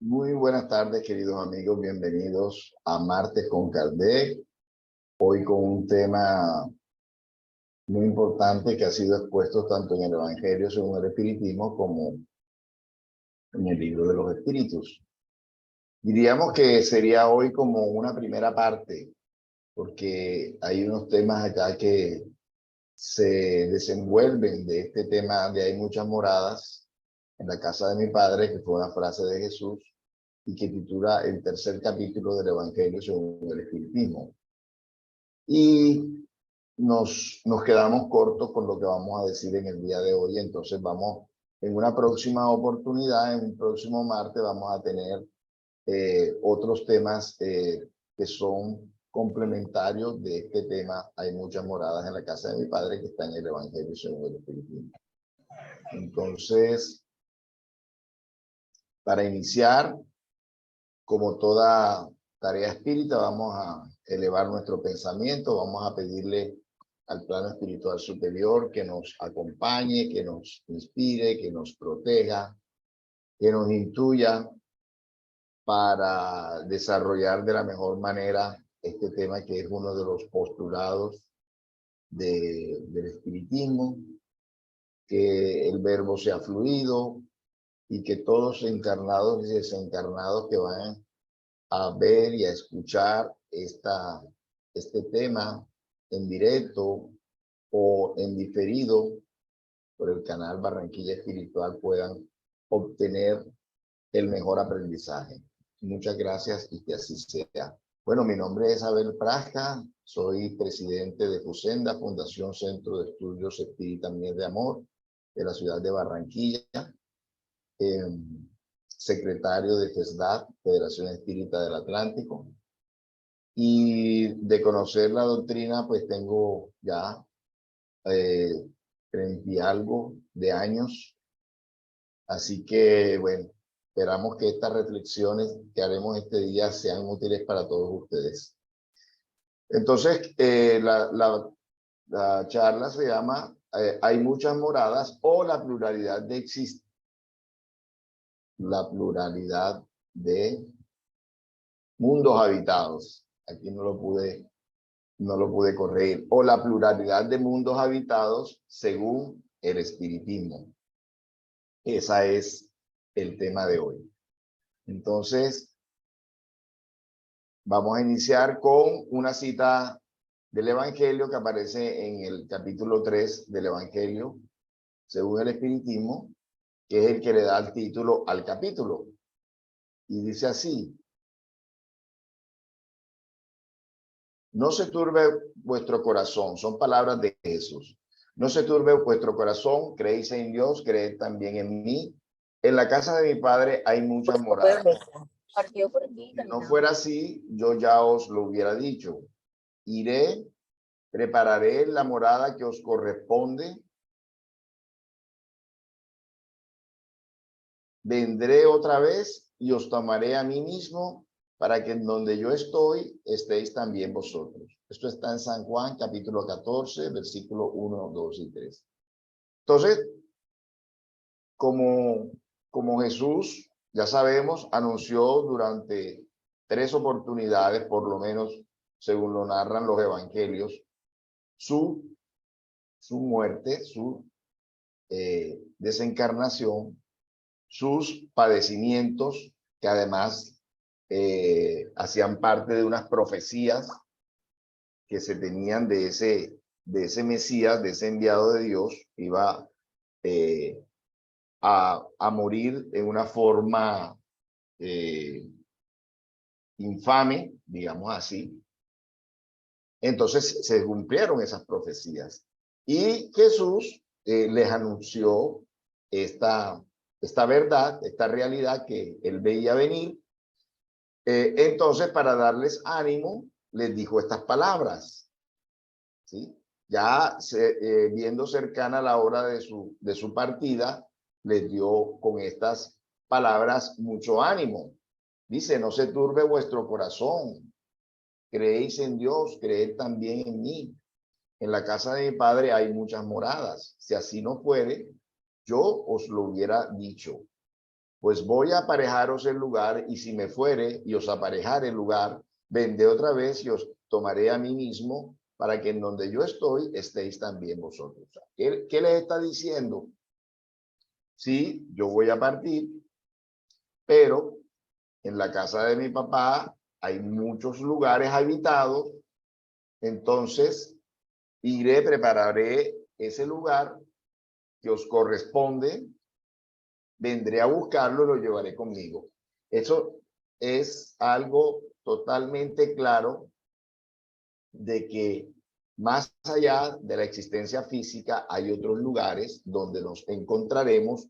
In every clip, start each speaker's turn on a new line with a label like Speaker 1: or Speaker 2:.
Speaker 1: Muy buenas tardes, queridos amigos. Bienvenidos a Martes con Kardec. Hoy con un tema muy importante que ha sido expuesto tanto en el Evangelio según el Espiritismo como en el Libro de los Espíritus. Diríamos que sería hoy como una primera parte, porque hay unos temas acá que se desenvuelven de este tema de hay muchas moradas en la casa de mi padre, que fue una frase de Jesús, y que titula el tercer capítulo del Evangelio según el Espiritismo. Y nos quedamos cortos con lo que vamos a decir en el día de hoy, entonces vamos, en una próxima oportunidad, en un próximo martes, vamos a tener otros temas que son complementarios de este tema. Hay muchas moradas en la casa de mi padre que está en el Evangelio según el Espiritismo. Entonces, para iniciar, como toda tarea espírita, vamos a elevar nuestro pensamiento, vamos a pedirle al plano espiritual superior que nos acompañe, que nos inspire, que nos proteja, que nos intuya para desarrollar de la mejor manera este tema que es uno de los postulados del espiritismo, que el verbo sea fluido y que todos encarnados y desencarnados que van a ver y a escuchar este tema en directo o en diferido por el canal Barranquilla Espiritual puedan obtener el mejor aprendizaje. Muchas gracias y que así sea. Bueno, mi nombre es Abel Prasca, soy presidente de FUSENDA, Fundación Centro de Estudios Espírita Mies de Amor, de la ciudad de Barranquilla. Secretario de FESDAT, Federación Espírita del Atlántico, y de conocer la doctrina, pues tengo ya 30 y algo de años, así que bueno, esperamos que estas reflexiones que haremos este día sean útiles para todos ustedes. Entonces, la charla se llama Hay muchas moradas o la pluralidad de existe. La pluralidad de mundos habitados. Aquí no lo pude corregir. O la pluralidad de mundos habitados según el espiritismo. Ese es el tema de hoy. Entonces, vamos a iniciar con una cita del Evangelio que aparece en el capítulo 3 del Evangelio según el espiritismo, que es el que le da el título al capítulo. Y dice así: no se turbe vuestro corazón. Son palabras de Jesús. No se turbe vuestro corazón. Creéis en Dios, creed también en mí. En la casa de mi padre hay muchas moradas. Si no fuera así, yo ya os lo hubiera dicho. Iré, prepararé la morada que os corresponde. Vendré otra vez y os tomaré a mí mismo, para que en donde yo estoy, estéis también vosotros. Esto está en San Juan, capítulo 14, versículo 1, 2 y 3. Entonces, como Jesús, ya sabemos, anunció durante 3 oportunidades, por lo menos, según lo narran los evangelios, su muerte, su desencarnación, sus padecimientos, que además hacían parte de unas profecías que se tenían de ese Mesías, de ese enviado de Dios, iba a morir en una forma infame, digamos así. Entonces se cumplieron esas profecías. Y Jesús les anunció esta verdad, esta realidad que él veía venir. Entonces, para darles ánimo, les dijo estas palabras, ¿sí? Ya viendo cercana la hora de su partida, les dio con estas palabras mucho ánimo. Dice: no se turbe vuestro corazón. Creéis en Dios, creed también en mí. En la casa de mi padre hay muchas moradas. Si así no fuere, yo os lo hubiera dicho. pues voy a aparejaros el lugar, y si me fuere y os aparejare el lugar, vendré otra vez y os tomaré a mí mismo, para que en donde yo estoy estéis también vosotros. ¿Qué les está diciendo? Sí, yo voy a partir, pero en la casa de mi papá hay muchos lugares habitados, entonces iré, prepararé ese lugar que os corresponde, vendré a buscarlo y lo llevaré conmigo. Eso es algo totalmente claro de que más allá de la existencia física hay otros lugares donde nos encontraremos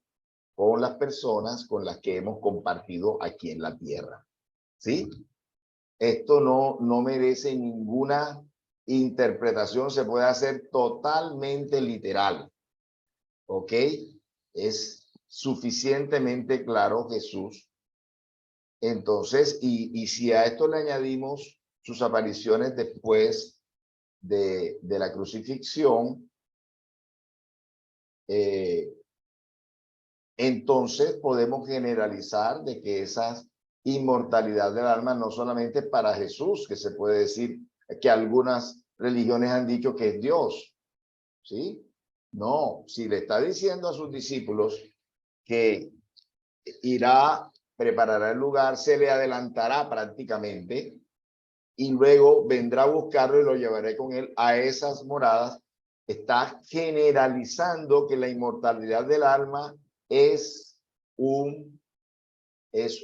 Speaker 1: con las personas con las que hemos compartido aquí en la tierra. ¿Sí? Esto no merece ninguna interpretación, se puede hacer totalmente literal. ¿Ok? Es suficientemente claro Jesús. Entonces, y si a esto le añadimos sus apariciones después de la crucifixión, entonces podemos generalizar de que esa inmortalidad del alma no solamente para Jesús, que se puede decir que algunas religiones han dicho que es Dios, ¿sí? No, si le está diciendo a sus discípulos que irá, preparará el lugar, se le adelantará prácticamente y luego vendrá a buscarlo y lo llevaré con él a esas moradas, está generalizando que la inmortalidad del alma es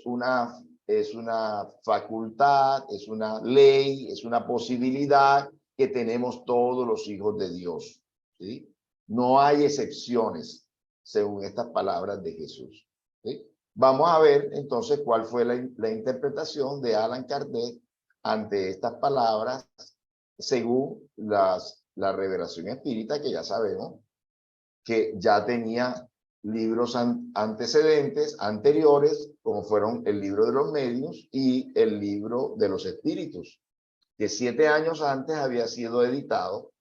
Speaker 1: una facultad, es una ley, es una posibilidad que tenemos todos los hijos de Dios, ¿sí? No hay excepciones según estas palabras de Jesús, ¿sí? Vamos a ver entonces cuál fue la interpretación de Allan Kardec ante estas palabras según la revelación espírita, que ya sabemos que ya tenía libros antecedentes, anteriores, como fueron el libro de los medios y el libro de los espíritus, que 7 años antes había sido editado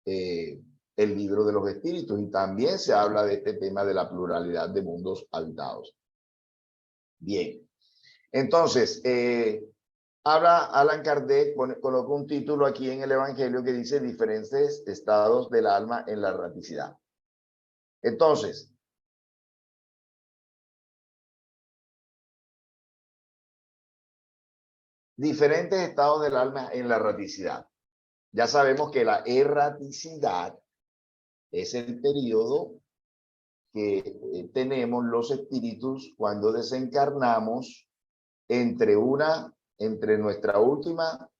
Speaker 1: el libro de los espíritus, y también se habla de este tema de la pluralidad de mundos habitados. Bien, entonces, habla Allan Kardec, coloca un título aquí en el Evangelio que dice diferentes estados del alma en la erraticidad. Entonces, diferentes estados del alma en la erraticidad. Ya sabemos que la erraticidad es el periodo que tenemos los espíritus cuando desencarnamos entre nuestra última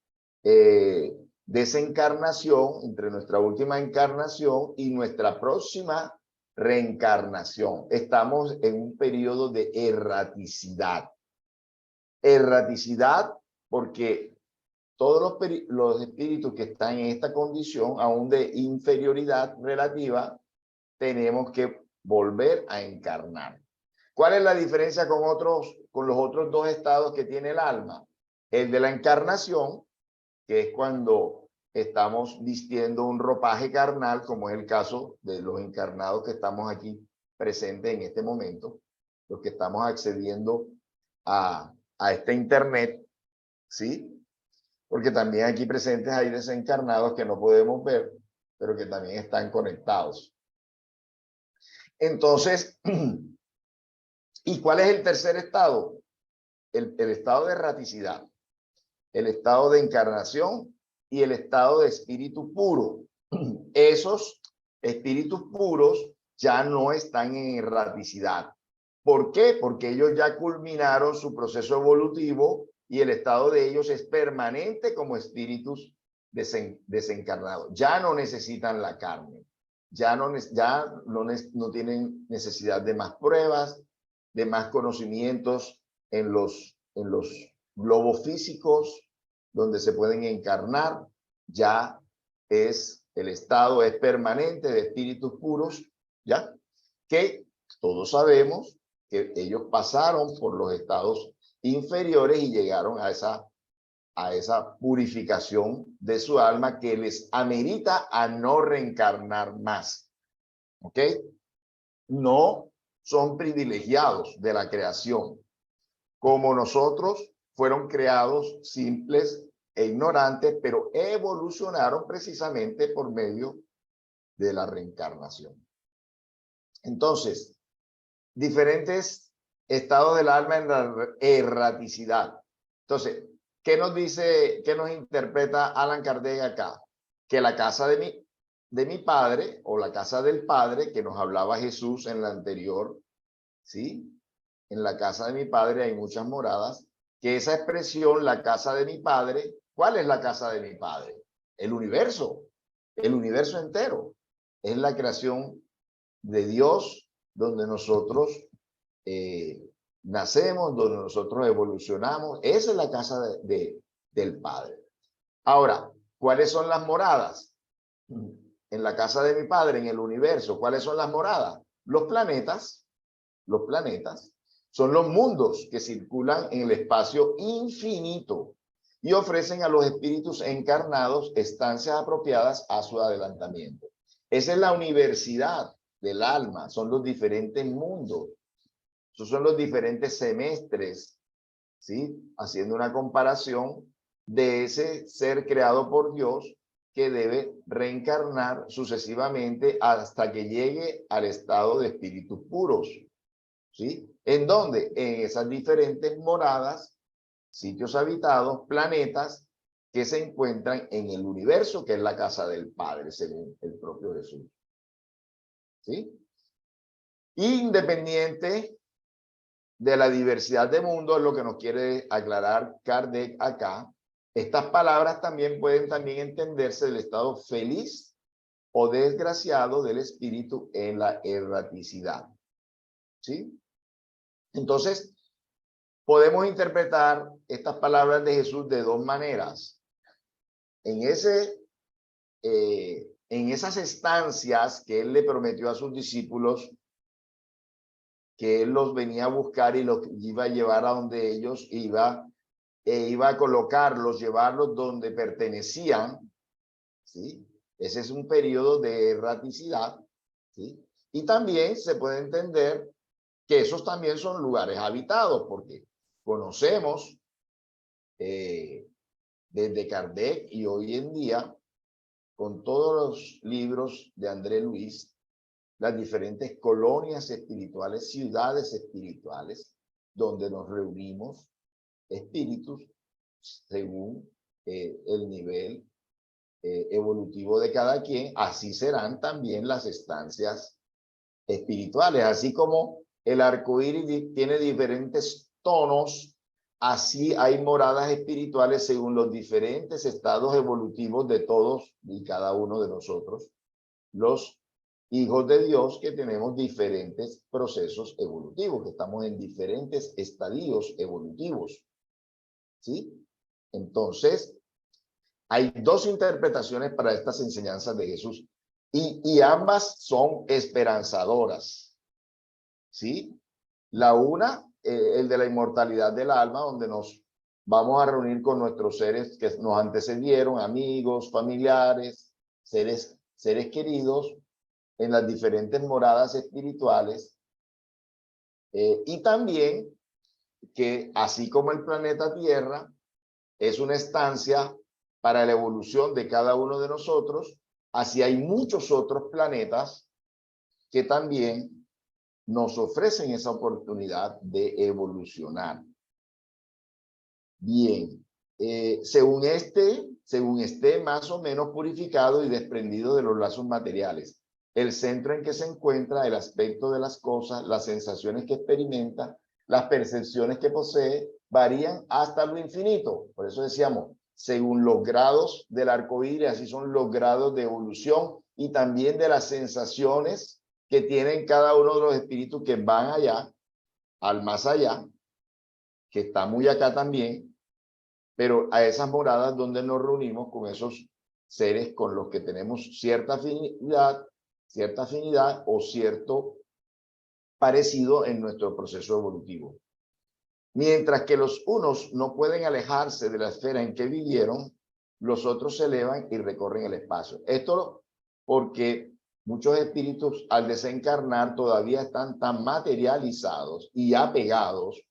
Speaker 1: desencarnación, entre nuestra última encarnación y nuestra próxima reencarnación. Estamos en un periodo de erraticidad. Erraticidad porque todos los espíritus que están en esta condición, aún de inferioridad relativa, tenemos que volver a encarnar. ¿Cuál es la diferencia con los otros dos estados que tiene el alma? El de la encarnación, que es cuando estamos vistiendo un ropaje carnal, como es el caso de los encarnados que estamos aquí presentes en este momento, los que estamos accediendo a este internet, ¿sí? Porque también aquí presentes hay desencarnados que no podemos ver, pero que también están conectados. Entonces, ¿y cuál es el tercer estado? El estado de erraticidad, el estado de encarnación y el estado de espíritu puro. Esos espíritus puros ya no están en erraticidad. ¿Por qué? Porque ellos ya culminaron su proceso evolutivo y el estado de ellos es permanente como espíritus desencarnados. Ya no necesitan la carne, ya no tienen necesidad de más pruebas, de más conocimientos en los globos físicos donde se pueden encarnar. Ya el estado es permanente de espíritus puros, ya que todos sabemos que ellos pasaron por los estados inferiores y llegaron a esa purificación de su alma que les amerita a no reencarnar más. ¿Ok? No son privilegiados de la creación. Como nosotros, fueron creados simples e ignorantes, pero evolucionaron precisamente por medio de la reencarnación. Entonces, diferentes estados del alma en la erraticidad. Entonces, ¿qué nos dice, qué nos interpreta Allan Kardec acá? Que la casa de mi padre, o la casa del padre, que nos hablaba Jesús en la anterior, ¿sí? En la casa de mi padre hay muchas moradas, que esa expresión, la casa de mi padre, ¿cuál es la casa de mi padre? El universo entero. Es la creación de Dios, donde nosotros nacemos, donde nosotros evolucionamos. Esa es la casa del Padre. Ahora, ¿cuáles son las moradas? En la casa de mi Padre, en el universo, ¿cuáles son las moradas? Los planetas son los mundos que circulan en el espacio infinito y ofrecen a los espíritus encarnados estancias apropiadas a su adelantamiento. Esa es la universidad del alma, son los diferentes mundos. Esos son los diferentes semestres, ¿sí? Haciendo una comparación de ese ser creado por Dios que debe reencarnar sucesivamente hasta que llegue al estado de espíritus puros, ¿sí? ¿En dónde? En esas diferentes moradas, sitios habitados, planetas que se encuentran en el universo, que es la casa del Padre, según el propio Jesús, ¿sí? Independiente de la diversidad de mundos, es lo que nos quiere aclarar Kardec acá. Estas palabras también pueden entenderse del estado feliz o desgraciado del espíritu en la erraticidad, ¿sí? Entonces, podemos interpretar estas palabras de Jesús de dos maneras. En esas estancias que él le prometió a sus discípulos, que él los venía a buscar y los iba a llevar a donde ellos iba a colocarlos, llevarlos donde pertenecían, ¿sí? Ese es un periodo de erraticidad, ¿sí? Y también se puede entender que esos también son lugares habitados, porque conocemos desde Kardec y hoy en día, con todos los libros de André Luis, las diferentes colonias espirituales, ciudades espirituales, donde nos reunimos espíritus según el nivel evolutivo de cada quien. Así serán también las estancias espirituales, así como el arco iris tiene diferentes tonos, así hay moradas espirituales según los diferentes estados evolutivos de todos y cada uno de nosotros, los hijos de Dios, que tenemos diferentes procesos evolutivos, que estamos en diferentes estadios evolutivos, ¿sí? Entonces, hay dos interpretaciones para estas enseñanzas de Jesús y ambas son esperanzadoras, ¿sí? La una, el de la inmortalidad del alma, donde nos vamos a reunir con nuestros seres que nos antecedieron, amigos, familiares, seres queridos, en las diferentes moradas espirituales, y también que así como el planeta Tierra es una estancia para la evolución de cada uno de nosotros, así hay muchos otros planetas que también nos ofrecen esa oportunidad de evolucionar. Bien, según esté más o menos purificado y desprendido de los lazos materiales, el centro en que se encuentra, el aspecto de las cosas, las sensaciones que experimenta, las percepciones que posee, varían hasta lo infinito. Por eso decíamos, según los grados del arco iris, así son los grados de evolución y también de las sensaciones que tienen cada uno de los espíritus que van allá, al más allá, que está muy acá también, pero a esas moradas donde nos reunimos con esos seres con los que tenemos cierta afinidad o cierto parecido en nuestro proceso evolutivo. Mientras que los unos no pueden alejarse de la esfera en que vivieron, los otros se elevan y recorren el espacio. Esto porque muchos espíritus al desencarnar todavía están tan materializados y apegados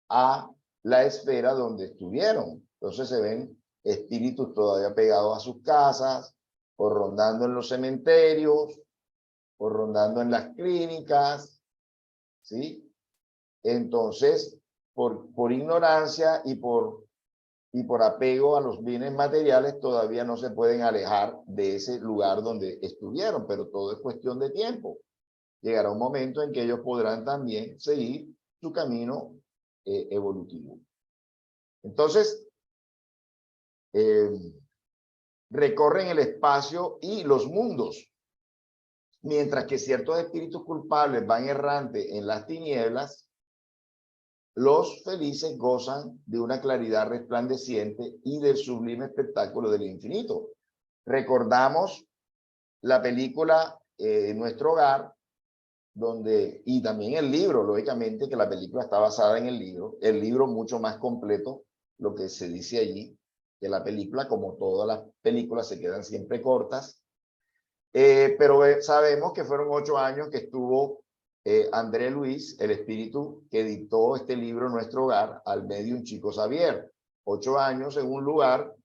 Speaker 1: a la esfera donde estuvieron. Entonces se ven espíritus todavía pegados a sus casas, o rondando en los cementerios, o rondando en las clínicas, ¿sí? Entonces, por ignorancia y por apego a los bienes materiales, todavía no se pueden alejar de ese lugar donde estuvieron, pero todo es cuestión de tiempo. Llegará un momento en que ellos podrán también seguir su camino evolutivo. Entonces, recorren el espacio y los mundos, mientras que ciertos espíritus culpables van errantes en las tinieblas. Los felices gozan de una claridad resplandeciente y del sublime espectáculo del infinito. Recordamos la película Nuestro Hogar, donde, y también el libro, lógicamente que la película está basada en el libro mucho más completo, lo que se dice allí, que la película, como todas las películas, se quedan siempre cortas, pero sabemos que fueron 8 años que estuvo André Luis, el espíritu que dictó este libro Nuestro Hogar, al medium Chico Xavier. 8 años en un lugar,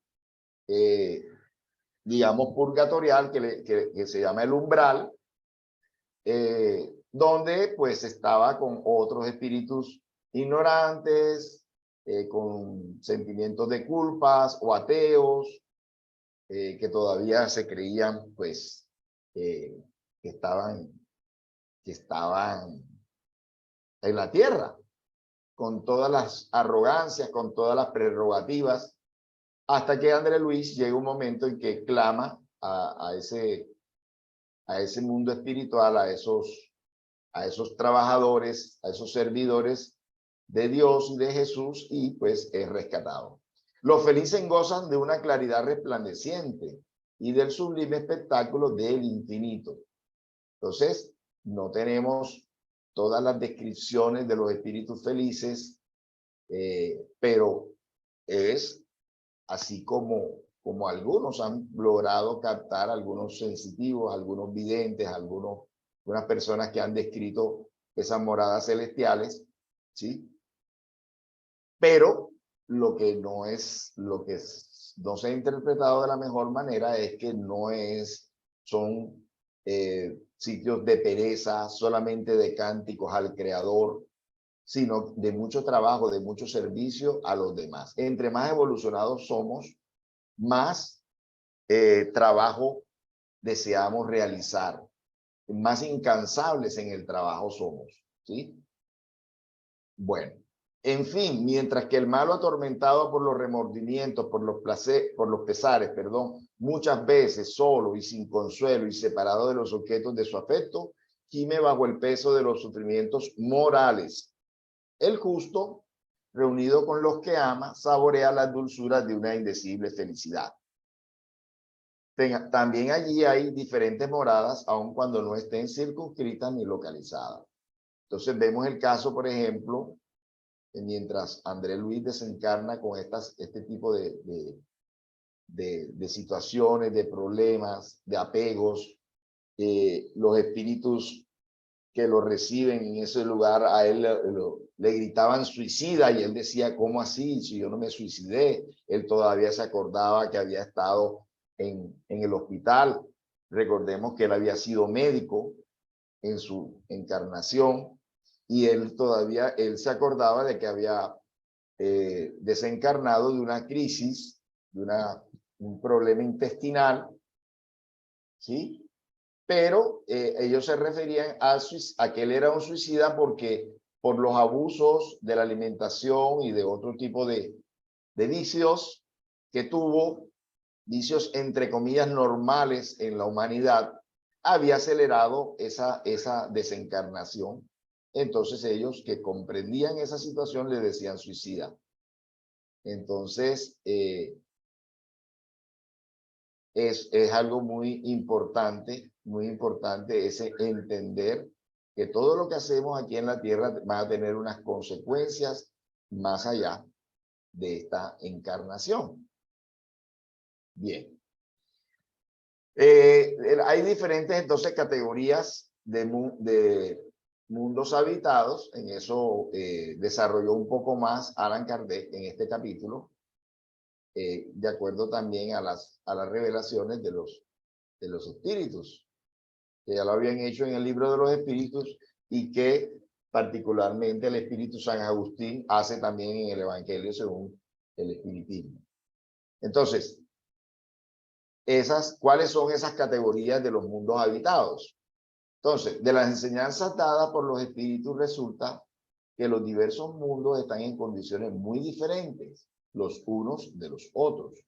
Speaker 1: digamos, purgatorial, que se llama el umbral, donde pues estaba con otros espíritus ignorantes, con sentimientos de culpas o ateos, que todavía se creían pues que estaban en la tierra, con todas las arrogancias, con todas las prerrogativas, hasta que André Luis llega un momento en que clama a ese mundo espiritual, a esos trabajadores, a esos servidores de Dios y de Jesús, y pues es rescatado. Los felices gozan de una claridad resplandeciente y del sublime espectáculo del infinito. Entonces, no tenemos todas las descripciones de los espíritus felices, pero es así como algunos han logrado captar, algunos sensitivos, algunos videntes, algunas personas que han descrito esas moradas celestiales, ¿sí? Pero lo que no se ha interpretado de la mejor manera es que son sitios de pereza, solamente de cánticos al Creador, sino de mucho trabajo, de mucho servicio a los demás. Entre más evolucionados somos, más trabajo deseamos realizar, más incansables en el trabajo somos, ¿sí? Bueno, en fin, mientras que el malo atormentado por los remordimientos, por los pesares, perdón, muchas veces solo y sin consuelo y separado de los objetos de su afecto, gime bajo el peso de los sufrimientos morales. El justo, reunido con los que ama, saborea las dulzuras de una indecible felicidad. También allí hay diferentes moradas, aun cuando no estén circunscritas ni localizadas. Entonces vemos el caso, por ejemplo, mientras André Luis desencarna con este tipo de situaciones, de problemas, de apegos, los espíritus que lo reciben en ese lugar, a él le gritaban suicida, y él decía, ¿cómo así? Si yo no me suicidé. Él todavía se acordaba que había estado en el hospital. Recordemos que él había sido médico en su encarnación, y él se acordaba de que había desencarnado de una crisis, de un problema intestinal, ¿sí? Pero ellos se referían a que él era un suicida porque por los abusos de la alimentación y de otro tipo de vicios que tuvo, vicios entre comillas normales en la humanidad, había acelerado esa desencarnación. Entonces ellos, que comprendían esa situación, le decían suicida. Entonces es algo muy importante ese entender que todo lo que hacemos aquí en la tierra va a tener unas consecuencias más allá de esta encarnación. Bien. Hay diferentes entonces categorías de mundos habitados. En eso desarrolló un poco más Allan Kardec en este capítulo, de acuerdo también a las revelaciones de los espíritus, que ya lo habían hecho en el libro de los espíritus y que particularmente el espíritu San Agustín hace también en el Evangelio según el espiritismo. Entonces, ¿cuáles son esas categorías de los mundos habitados? Entonces, de las enseñanzas dadas por los espíritus resulta que los diversos mundos están en condiciones muy diferentes los unos de los otros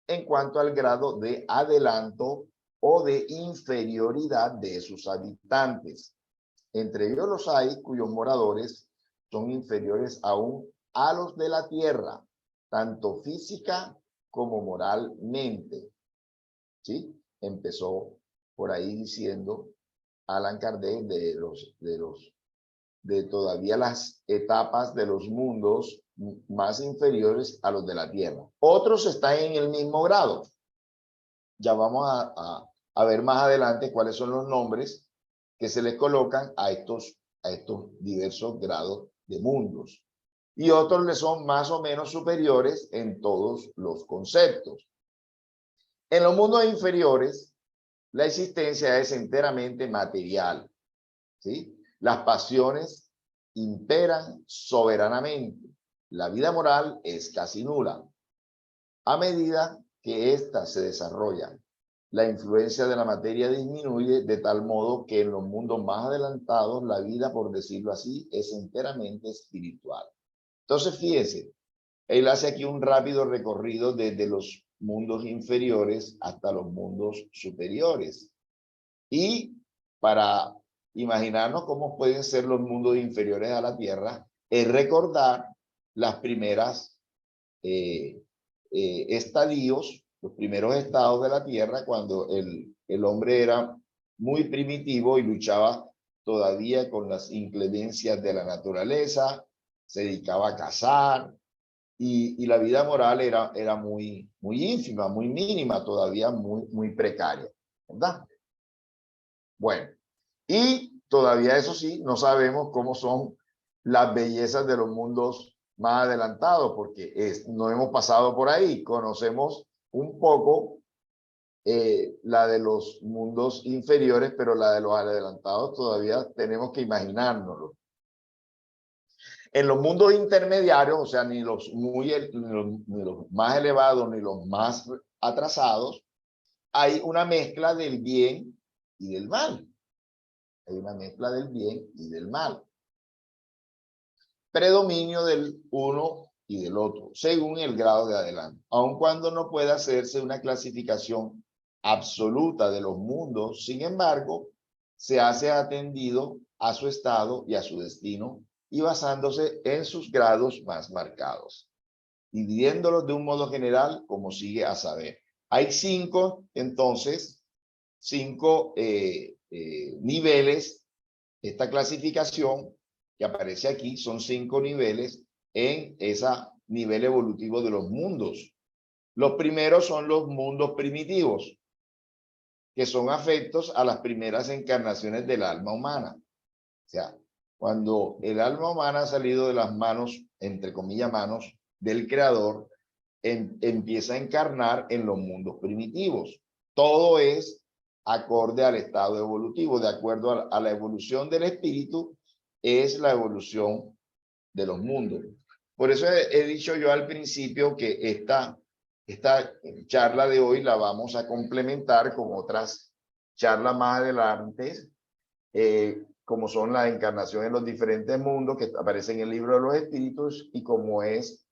Speaker 1: en cuanto al grado de adelanto o de inferioridad de sus habitantes. Entre ellos los hay cuyos moradores son inferiores aún a los de la tierra, tanto física como moralmente. ¿Sí? Empezó por ahí diciendo Allan Kardec de todavía las etapas de los mundos más inferiores a los de la tierra. Otros están en el mismo grado. Ya vamos a ver más adelante cuáles son los nombres que se les colocan a estos diversos grados de mundos. Y otros le son más o menos superiores en todos los conceptos. En los mundos inferiores, la existencia es enteramente material, ¿sí? Las pasiones imperan soberanamente. La vida moral es casi nula. A medida que ésta se desarrolla, la influencia de la materia disminuye de tal modo que en los mundos más adelantados la vida, por decirlo así, es enteramente espiritual. Entonces, fíjense, él hace aquí un rápido recorrido desde los mundos inferiores hasta los mundos superiores. Y para imaginarnos cómo pueden ser los mundos inferiores a la Tierra, es recordar las primeras estadios, los primeros estados de la Tierra, cuando el hombre era muy primitivo y luchaba todavía con las inclemencias de la naturaleza, se dedicaba a cazar, y la vida moral era muy ínfima, muy mínima, todavía muy precaria, ¿verdad? Bueno, y todavía eso sí, no sabemos cómo son las bellezas de los mundos más adelantados, porque no hemos pasado por ahí. Conocemos un poco la de los mundos inferiores, pero la de los adelantados todavía tenemos que imaginárnoslo. En los mundos intermediarios, o sea, ni los más elevados ni los más atrasados, hay una mezcla del bien y del mal. Hay una mezcla del bien y del mal. Predominio del uno y del otro, según el grado de adelanto. Aun cuando no pueda hacerse una clasificación absoluta de los mundos, sin embargo, se hace atendido a su estado y a su destino y basándose en sus grados más marcados, dividiéndolos de un modo general como sigue a saber. Hay entonces, cinco niveles. Esta clasificación que aparece aquí son 5 niveles en ese nivel evolutivo de los mundos. Los primeros son los mundos primitivos, que son afectos a las primeras encarnaciones del alma humana. O sea, cuando el alma humana ha salido de las manos, entre comillas manos, del creador, empieza a encarnar en los mundos primitivos. Todo es acorde al estado evolutivo, de acuerdo a la evolución del espíritu, es la evolución de los mundos. Por eso he dicho yo al principio que esta charla de hoy la vamos a complementar con otras charlas más adelante, como son la encarnación en los diferentes mundos que aparecen en el libro de los espíritus y como es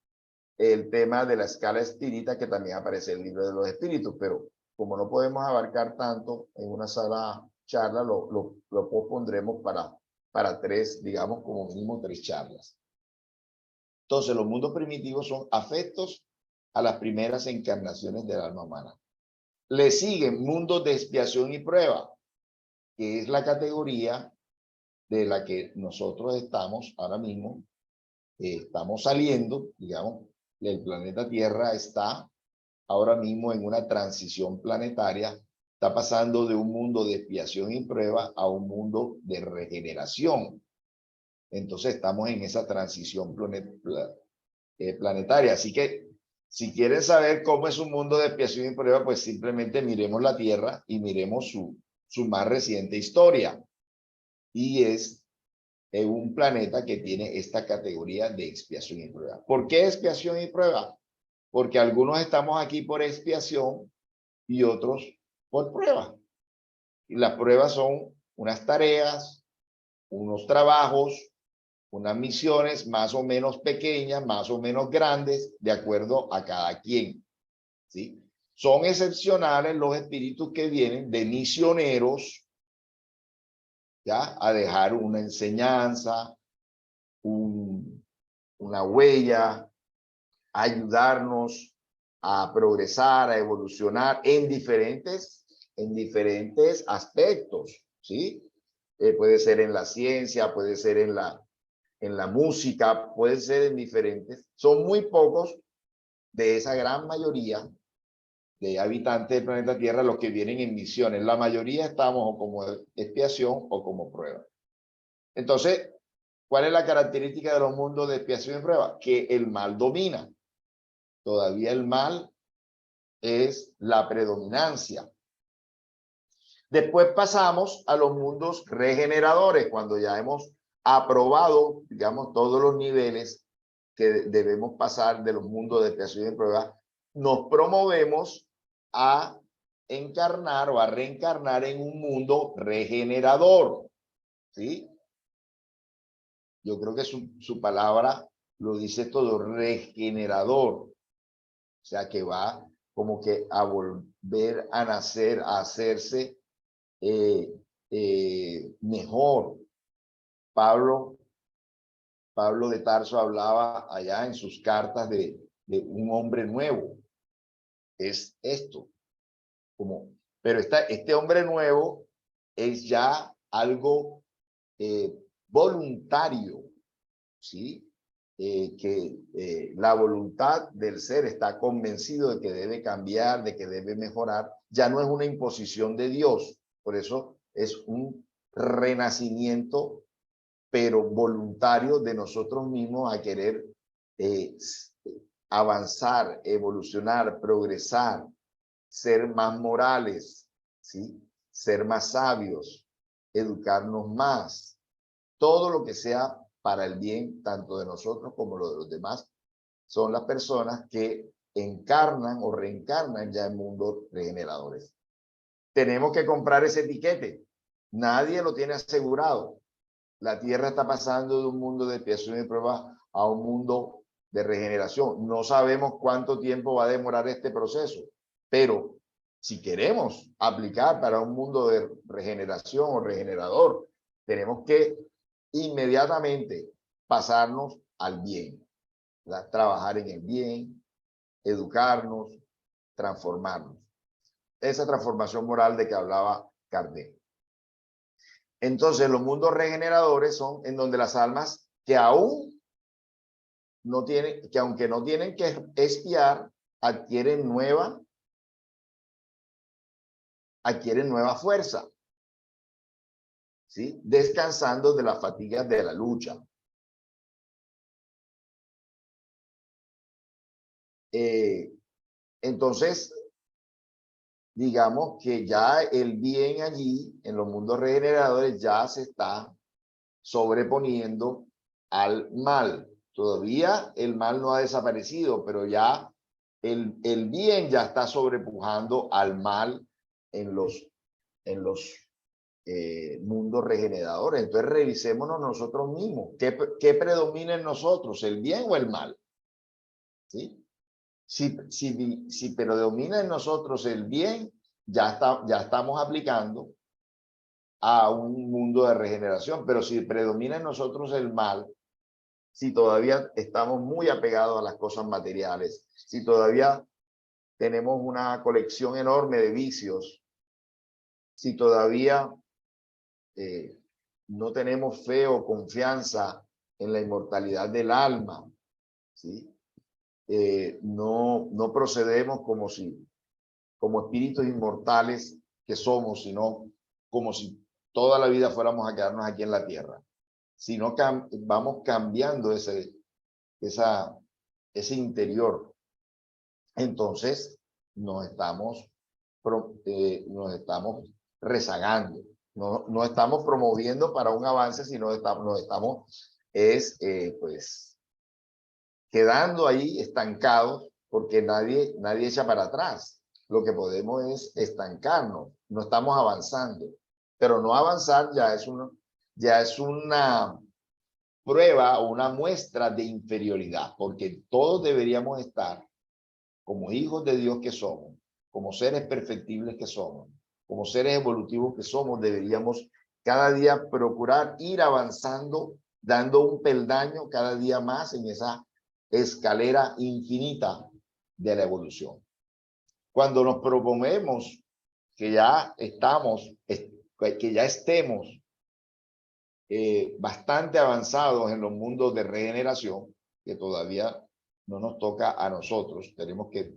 Speaker 1: el tema de la escala espírita que también aparece en el libro de los espíritus, pero como no podemos abarcar tanto en una sola charla, lo pospondremos para 3, digamos, como mínimo 3 charlas. Entonces, los mundos primitivos son afectos a las primeras encarnaciones del alma humana. Le siguen mundos de expiación y prueba, que es la categoría de la que nosotros estamos ahora mismo, estamos saliendo, digamos, el planeta Tierra está ahora mismo en una transición planetaria está pasando de un mundo de expiación y prueba a un mundo de regeneración. Entonces estamos en esa transición planetaria. Así que si quieren saber cómo es un mundo de expiación y prueba, pues simplemente miremos la Tierra y miremos su más reciente historia. Y es un planeta que tiene esta categoría de expiación y prueba. ¿Por qué expiación y prueba? Porque algunos estamos aquí por expiación y otros por prueba. Y las pruebas son unas tareas, unos trabajos, unas misiones más o menos pequeñas, más o menos grandes, de acuerdo a cada quien, ¿sí? Son excepcionales los espíritus que vienen de misioneros, ¿ya? A dejar una enseñanza, una huella, a ayudarnos a progresar, a evolucionar en diferentes aspectos, ¿sí? Puede ser en la ciencia, puede ser en la música, puede ser en diferentes. Son muy pocos de esa gran mayoría de habitantes del planeta Tierra los que vienen en misiones. La mayoría estamos o como expiación o como prueba. Entonces, ¿cuál es la característica de los mundos de expiación y prueba? Que el mal domina. Todavía el mal es la predominancia. Después pasamos a los mundos regeneradores, cuando ya hemos aprobado, digamos, todos los niveles que debemos pasar de los mundos de expiación y prueba, nos promovemos a encarnar o a reencarnar en un mundo regenerador, ¿sí? Yo creo que su palabra lo dice todo, regenerador. O sea, que va como que a volver a nacer, a hacerse mejor. Pablo de Tarso hablaba allá en sus cartas de un hombre nuevo. Es esto. Pero este hombre nuevo es ya algo voluntario, ¿sí? Que la voluntad del ser está convencido de que debe cambiar, de que debe mejorar. Ya no es una imposición de Dios. Por eso es un renacimiento, pero voluntario de nosotros mismos a querer avanzar, evolucionar, progresar, ser más morales, ¿sí? Ser más sabios, educarnos más. Todo lo que sea para el bien tanto de nosotros como lo de los demás son las personas que encarnan o reencarnan ya en mundos regeneradores. Tenemos que comprar ese etiquete. Nadie lo tiene asegurado. La Tierra está pasando de un mundo de expiación y prueba a un mundo de regeneración. No sabemos cuánto tiempo va a demorar este proceso, pero si queremos aplicar para un mundo de regeneración o regenerador, tenemos que inmediatamente pasarnos al bien, ¿verdad? Trabajar en el bien, educarnos, transformarnos. Esa transformación moral de que hablaba Kardec. Entonces, los mundos regeneradores son en donde las almas que aún no tienen, que aunque no tienen que expiar, adquieren nueva fuerza, ¿sí? Descansando de las fatigas de la lucha. Entonces, digamos que ya el bien allí, en los mundos regeneradores, ya se está sobreponiendo al mal. Todavía el mal no ha desaparecido, pero ya el bien ya está sobrepujando al mal en los mundos regeneradores. Entonces revisémonos nosotros mismos. ¿Qué predomina en nosotros? ¿El bien o el mal? ¿Sí? Si predomina en nosotros el bien, ya estamos aplicando a un mundo de regeneración. Pero si predomina en nosotros el mal, si todavía estamos muy apegados a las cosas materiales, si todavía tenemos una colección enorme de vicios, si todavía no tenemos fe o confianza en la inmortalidad del alma, ¿sí? No procedemos como espíritus inmortales que somos, sino como si toda la vida fuéramos a quedarnos aquí en la tierra, sino vamos cambiando ese interior. Entonces nos estamos rezagando, no estamos promoviendo para un avance, sino nos estamos pues quedando ahí estancados, porque nadie echa para atrás. Lo que podemos es estancarnos, no estamos avanzando, pero no avanzar ya es una prueba o una muestra de inferioridad, porque todos deberíamos estar como hijos de Dios que somos, como seres perfectibles que somos, como seres evolutivos que somos, deberíamos cada día procurar ir avanzando, dando un peldaño cada día más en esa escalera infinita de la evolución. Cuando nos proponemos que ya estemos bastante avanzados en los mundos de regeneración, que todavía no nos toca a nosotros, tenemos que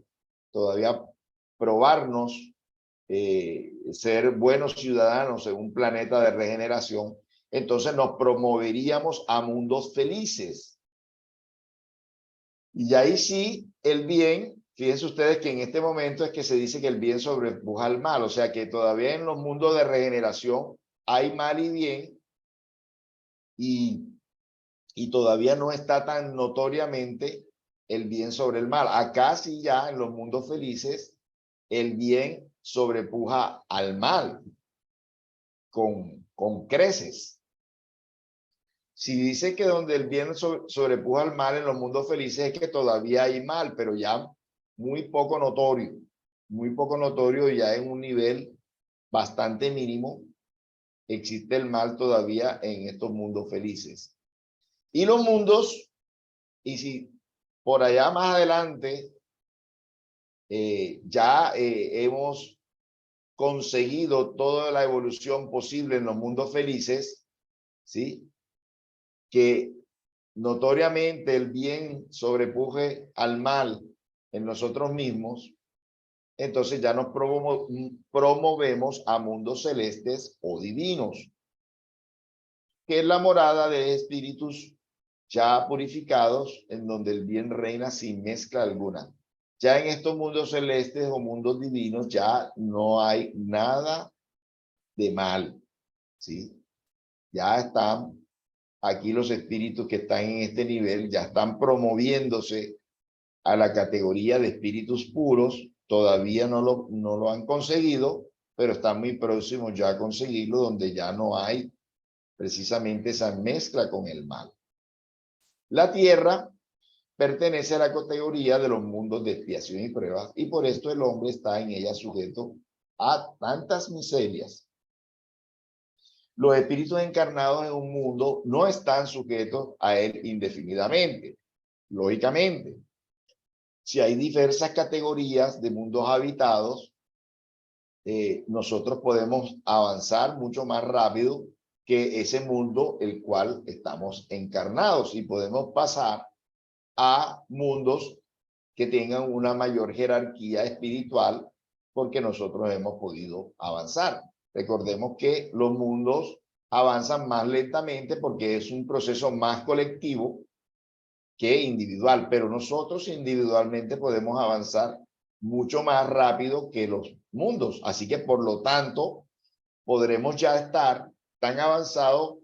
Speaker 1: todavía probarnos ser buenos ciudadanos en un planeta de regeneración, entonces nos promoveríamos a mundos felices. Y ahí sí, el bien, fíjense ustedes que en este momento es que se dice que el bien sobrepuja al mal, o sea que todavía en los mundos de regeneración hay mal y bien, y todavía no está tan notoriamente el bien sobre el mal. Acá sí ya en los mundos felices el bien sobrepuja al mal con creces. Si dice que donde el bien sobrepuja al mal en los mundos felices es que todavía hay mal, pero ya muy poco notorio ya en un nivel bastante mínimo existe el mal todavía en estos mundos felices. Y los mundos, y si por allá más adelante ya hemos conseguido toda la evolución posible en los mundos felices, ¿sí? Que notoriamente el bien sobrepuje al mal en nosotros mismos, entonces ya nos promovemos a mundos celestes o divinos, que es la morada de espíritus ya purificados, en donde el bien reina sin mezcla alguna. Ya en estos mundos celestes o mundos divinos ya no hay nada de mal, ¿sí? Ya están aquí los espíritus que están en este nivel, ya están promoviéndose a la categoría de espíritus puros. Todavía no lo han conseguido, pero están muy próximos ya a conseguirlo, donde ya no hay precisamente esa mezcla con el mal. La tierra pertenece a la categoría de los mundos de expiación y pruebas, y por esto el hombre está en ella sujeto a tantas miserias. Los espíritus encarnados en un mundo no están sujetos a él indefinidamente. Lógicamente, si hay diversas categorías de mundos habitados, nosotros podemos avanzar mucho más rápido que ese mundo el cual estamos encarnados, y podemos pasar a mundos que tengan una mayor jerarquía espiritual porque nosotros hemos podido avanzar. Recordemos que los mundos avanzan más lentamente porque es un proceso más colectivo que individual, pero nosotros individualmente podemos avanzar mucho más rápido que los mundos. Así que por lo tanto podremos ya estar tan avanzados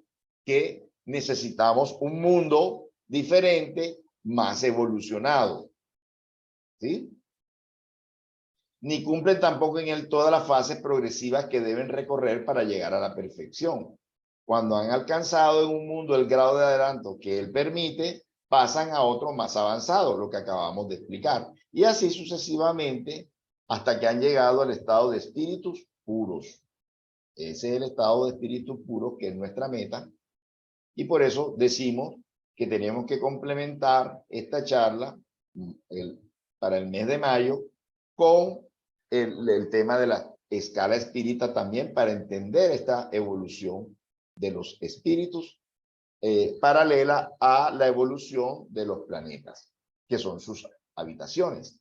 Speaker 1: que necesitamos un mundo diferente, más evolucionado, ¿sí? Ni cumplen tampoco en él todas las fases progresivas que deben recorrer para llegar a la perfección. Cuando han alcanzado en un mundo el grado de adelanto que él permite, pasan a otro más avanzado, lo que acabamos de explicar. Y así sucesivamente hasta que han llegado al estado de espíritus puros. Ese es el estado de espíritus puros que es nuestra meta. Y por eso decimos que tenemos que complementar esta charla para el mes de mayo con el tema de la escala espírita también, para entender esta evolución de los espíritus paralela a la evolución de los planetas, que son sus habitaciones.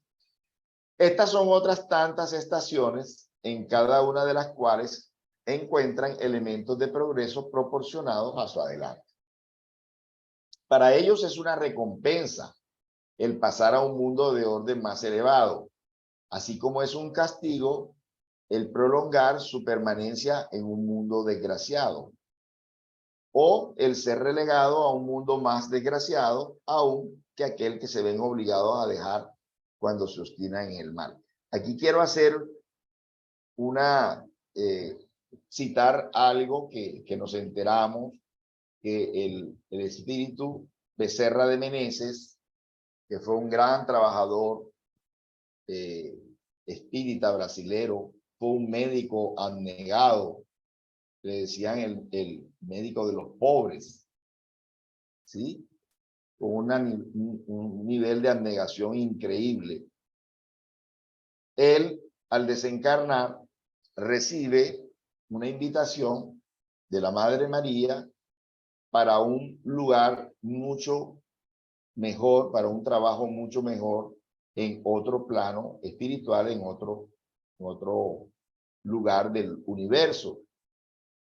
Speaker 1: Estas son otras tantas estaciones en cada una de las cuales encuentran elementos de progreso proporcionados a su adelante. Para ellos es una recompensa el pasar a un mundo de orden más elevado, así como es un castigo el prolongar su permanencia en un mundo desgraciado, o el ser relegado a un mundo más desgraciado aún que aquel que se ven obligados a dejar cuando se obstinan en el mal. Aquí quiero hacer citar algo que nos enteramos, que el espíritu Becerra de Meneses, que fue un gran trabajador espírita brasilero, fue un médico abnegado, le decían el médico de los pobres, ¿sí? Con un nivel de abnegación increíble. Él, al desencarnar, recibe una invitación de la Madre María para un lugar mucho mejor, para un trabajo mucho mejor en otro plano espiritual, en otro lugar del universo.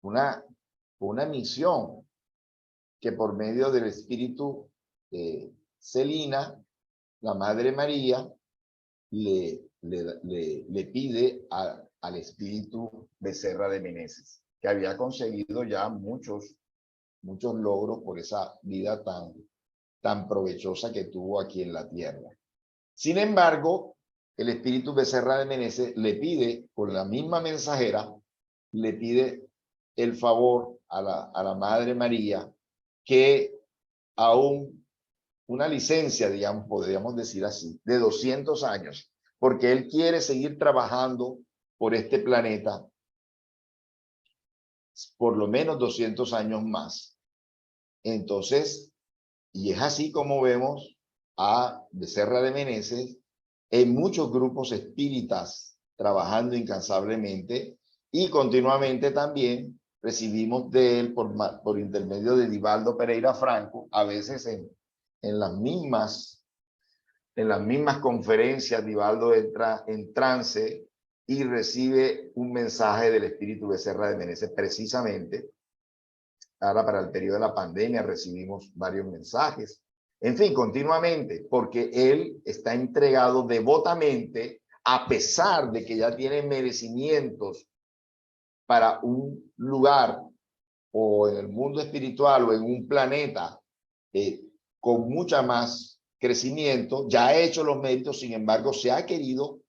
Speaker 1: Una misión que por medio del espíritu Celina, la Madre María, le pide al espíritu Becerra de Meneses, que había conseguido ya muchos logros por esa vida tan provechosa que tuvo aquí en la tierra. Sin embargo, el espíritu Becerra de Meneses le pide, con la misma mensajera, le pide el favor a la Madre María que aún una licencia, digamos, podríamos decir así, de 200 años, porque él quiere seguir trabajando por este planeta por lo menos 200 años más. Entonces, y es así como vemos a Becerra de Meneses en muchos grupos espíritas trabajando incansablemente, y continuamente también recibimos de él por intermedio de Divaldo Pereira Franco, a veces en las mismas conferencias. Divaldo entra en trance y recibe un mensaje del espíritu Becerra de Meneses. Precisamente ahora, para el periodo de la pandemia, recibimos varios mensajes. En fin, continuamente, porque él está entregado devotamente, a pesar de que ya tiene merecimientos para un lugar o en el mundo espiritual o en un planeta con mucha más crecimiento, ya ha hecho los méritos. Sin embargo, se ha querido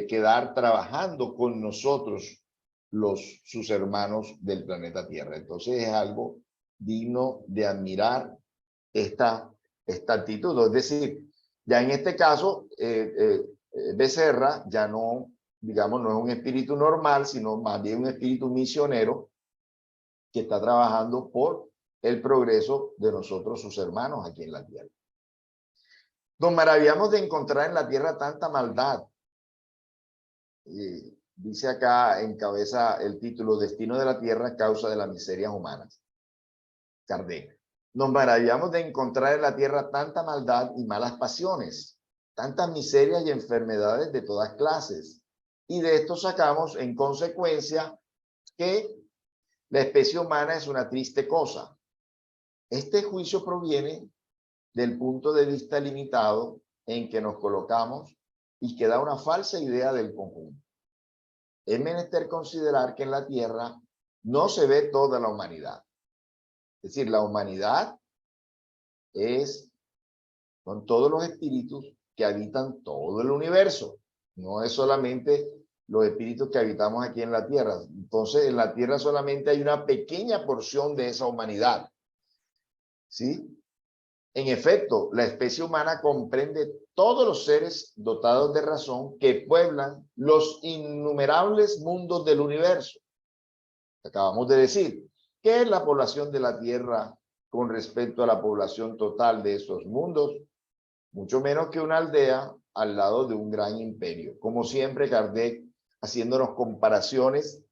Speaker 1: quedar trabajando con nosotros, sus hermanos del planeta Tierra. Entonces es algo digno de admirar esta actitud. Es decir, ya en este caso, Becerra ya no, digamos, no es un espíritu normal, sino más bien un espíritu misionero que está trabajando por el progreso de nosotros, sus hermanos, aquí en la Tierra. Nos maravillamos de encontrar en la Tierra tanta maldad. Dice acá, encabeza el título: Destino de la Tierra, causa de las miserias humanas. Kardec. Nos maravillamos de encontrar en la Tierra tanta maldad y malas pasiones, tantas miserias y enfermedades de todas clases. Y de esto sacamos en consecuencia que la especie humana es una triste cosa. Este juicio proviene del punto de vista limitado en que nos colocamos y que da una falsa idea del conjunto. Es menester considerar que en la Tierra no se ve toda la humanidad. Es decir, la humanidad son todos los espíritus que habitan todo el universo. No es solamente los espíritus que habitamos aquí en la Tierra. Entonces, en la Tierra solamente hay una pequeña porción de esa humanidad, ¿sí? En efecto, la especie humana comprende todos los seres dotados de razón que pueblan los innumerables mundos del universo. Acabamos de decir, ¿qué es la población de la Tierra con respecto a la población total de esos mundos? Mucho menos que una aldea al lado de un gran imperio. Como siempre, Kardec haciéndonos comparaciones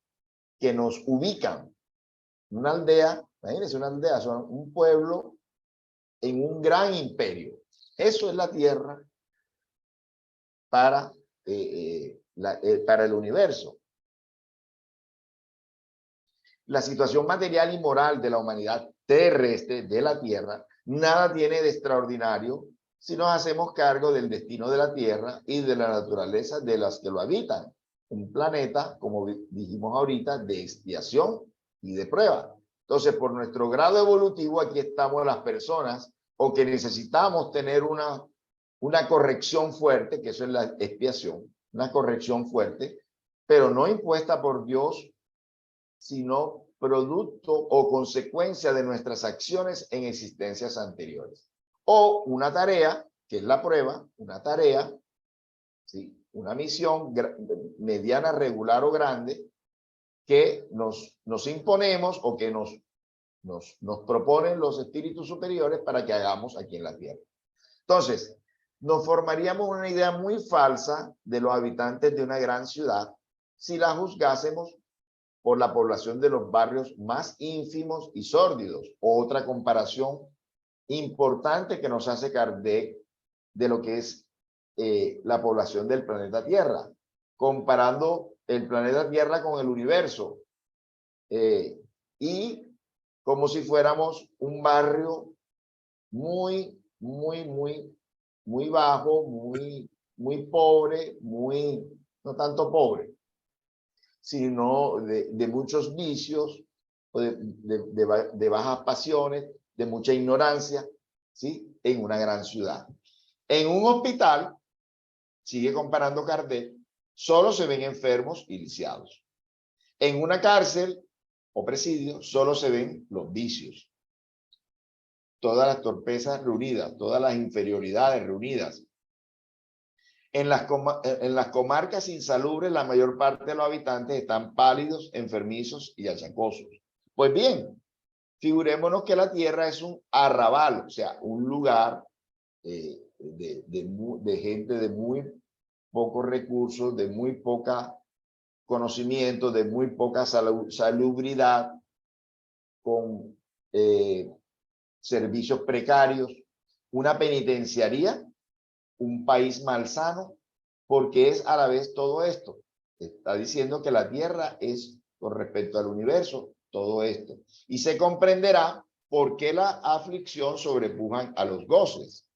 Speaker 1: que nos ubican. Una aldea, imagínense una aldea, son un pueblo en un gran imperio. Eso es la Tierra para para el universo. La situación material y moral de la humanidad terrestre, de la Tierra, nada tiene de extraordinario si nos hacemos cargo del destino de la Tierra y de la naturaleza de las que lo habitan. Un planeta, como dijimos ahorita, de expiación y de prueba. Entonces, por nuestro grado evolutivo, aquí estamos las personas o que necesitamos tener una corrección fuerte, que eso es la expiación, una corrección fuerte, pero no impuesta por Dios, sino producto o consecuencia de nuestras acciones en existencias anteriores. O una tarea, que es la prueba, una tarea, ¿sí? Una misión mediana, regular o grande, que nos imponemos o que nos proponen los espíritus superiores para que hagamos aquí en la Tierra. Entonces, nos formaríamos una idea muy falsa de los habitantes de una gran ciudad si la juzgásemos por la población de los barrios más ínfimos y sórdidos. Otra comparación importante que nos hace Kardec de lo que es la población del planeta Tierra, comparando el planeta Tierra con el universo, y como si fuéramos un barrio muy bajo, muy pobre, no tanto pobre, sino de muchos vicios, de bajas pasiones, de mucha ignorancia, ¿sí? En una gran ciudad. En un hospital, sigue comparando Kardec, solo se ven enfermos y lisiados. En una cárcel o presidio, solo se ven los vicios, todas las torpezas reunidas, todas las inferioridades reunidas. En las comarcas insalubres, la mayor parte de los habitantes están pálidos, enfermizos y achacosos. Pues bien, figurémonos que la Tierra es un arrabal, o sea, un lugar de gente de muy pocos recursos, de muy poca conocimiento, de muy poca salubridad, con servicios precarios, una penitenciaría, un país malsano, porque es a la vez todo esto. Está diciendo que la Tierra es, con respecto al universo, todo esto. Y se comprenderá por qué la aflicción sobrepujan a los goces.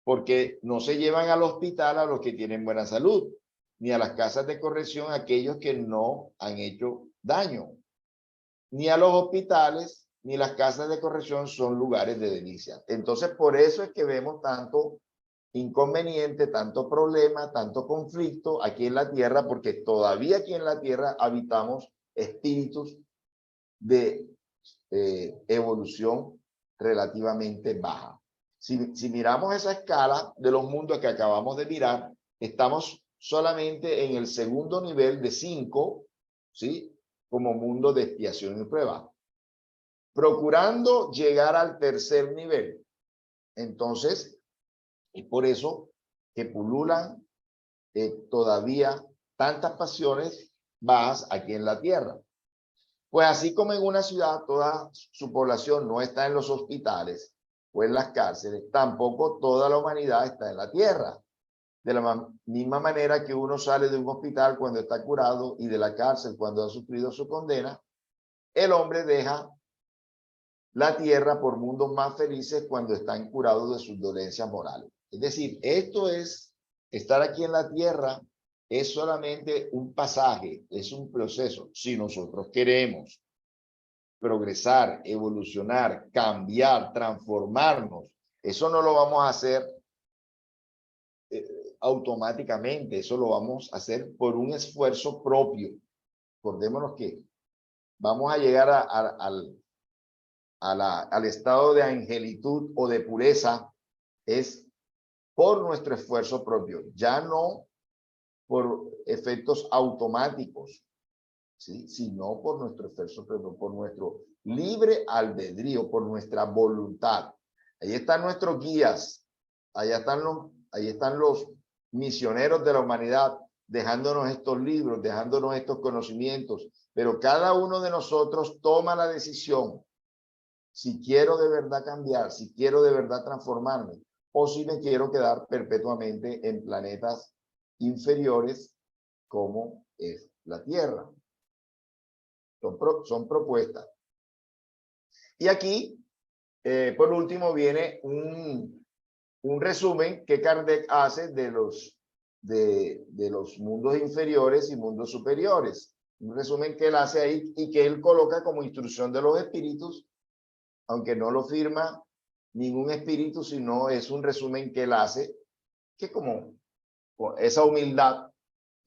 Speaker 1: Porque no se llevan al hospital a los que tienen buena salud, ni a las casas de corrección a aquellos que no han hecho daño. Ni a los hospitales, ni las casas de corrección son lugares de delicia. Entonces, por eso es que vemos tanto inconveniente, tanto problema, tanto conflicto aquí en la Tierra, porque todavía aquí en la Tierra habitamos espíritus de evolución relativamente baja. Si miramos esa escala de los mundos que acabamos de mirar, estamos solamente en el segundo nivel de 5, ¿sí? Como mundo de expiación y prueba, procurando llegar al tercer nivel. Entonces, es por eso que pululan todavía tantas pasiones bajas aquí en la Tierra. Pues así como en una ciudad toda su población no está en los hospitales o en las cárceles, tampoco toda la humanidad está en la Tierra. De la misma manera que uno sale de un hospital cuando está curado y de la cárcel cuando ha sufrido su condena, el hombre deja la Tierra por mundos más felices cuando están curados de sus dolencias morales. Es decir, esto es, estar aquí en la Tierra es solamente un pasaje, es un proceso. Si nosotros queremos progresar, evolucionar, cambiar, transformarnos, eso no lo vamos a hacer automáticamente, eso lo vamos a hacer por un esfuerzo propio. Acordémonos que vamos a llegar al estado de angelitud o de pureza es por nuestro esfuerzo propio, ya no por efectos automáticos, ¿sí? Sino por nuestro esfuerzo propio, por nuestro libre albedrío, por nuestra voluntad. Ahí están nuestros guías, ahí están los misioneros de la humanidad, dejándonos estos libros, dejándonos estos conocimientos, pero cada uno de nosotros toma la decisión si quiero de verdad cambiar, si quiero de verdad transformarme, o si me quiero quedar perpetuamente en planetas inferiores cómo es la Tierra. Son propuestas. Y aquí, por último, viene un resumen que Kardec hace de los mundos inferiores y mundos superiores. Un resumen que él hace ahí y que él coloca como instrucción de los espíritus, aunque no lo firma ningún espíritu, sino es un resumen que él hace, que como esa humildad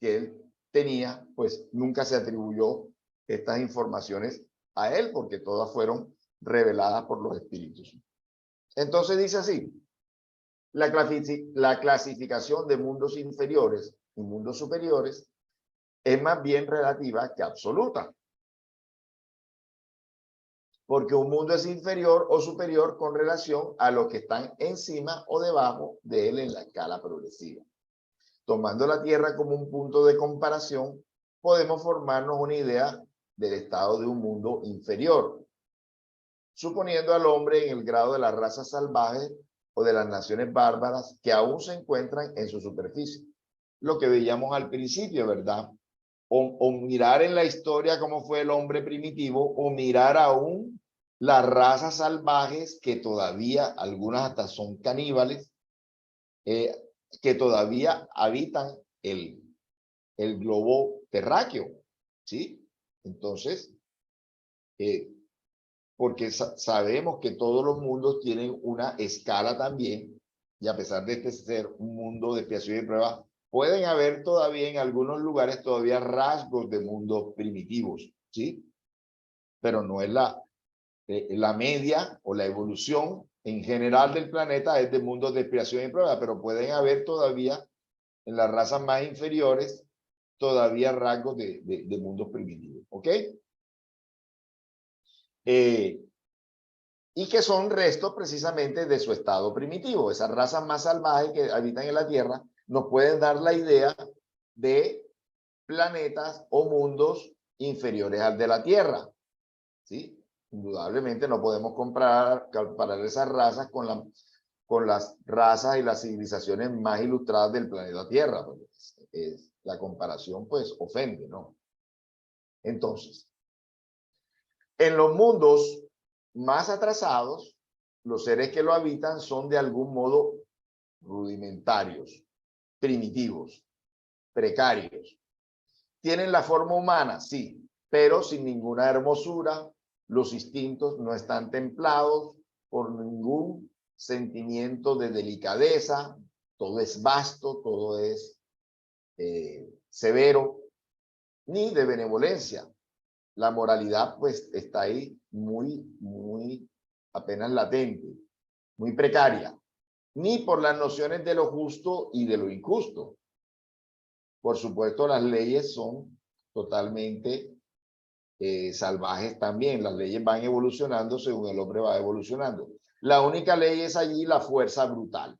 Speaker 1: que él tenía, pues nunca se atribuyó estas informaciones a él, porque todas fueron reveladas por los espíritus. Entonces dice así: la clasificación de mundos inferiores y mundos superiores es más bien relativa que absoluta, porque un mundo es inferior o superior con relación a los que están encima o debajo de él en la escala progresiva. Tomando la Tierra como un punto de comparación, podemos formarnos una idea del estado de un mundo inferior, suponiendo al hombre en el grado de las razas salvajes o de las naciones bárbaras que aún se encuentran en su superficie. Lo que veíamos al principio, ¿verdad? O mirar en la historia cómo fue el hombre primitivo, o mirar aún las razas salvajes que todavía, algunas hasta son caníbales, que todavía habitan el globo terráqueo, ¿sí? Entonces, porque sabemos que todos los mundos tienen una escala también, y a pesar de este ser un mundo de expiación y prueba, pueden haber todavía en algunos lugares todavía rasgos de mundos primitivos, ¿sí? Pero no es la media o la evolución en general del planeta es de mundos de expiación y prueba, pero pueden haber todavía en las razas más inferiores todavía rasgos de mundos primitivos, ¿ok? Y que son restos precisamente de su estado primitivo. Esas razas más salvajes que habitan en la Tierra nos pueden dar la idea de planetas o mundos inferiores al de la Tierra, ¿sí? Indudablemente no podemos comparar esas razas con las razas y las civilizaciones más ilustradas del planeta Tierra, porque la comparación pues ofende, ¿no? Entonces, en los mundos más atrasados, los seres que lo habitan son de algún modo rudimentarios, primitivos, precarios. Tienen la forma humana, sí, pero sin ninguna hermosura. Los instintos no están templados por ningún sentimiento de delicadeza. Todo es vasto, todo es severo, ni de benevolencia. La moralidad pues está ahí muy apenas latente, muy precaria, ni por las nociones de lo justo y de lo injusto. Por supuesto, las leyes son totalmente salvajes también. Las leyes van evolucionando según el hombre va evolucionando. La única ley es allí la fuerza brutal.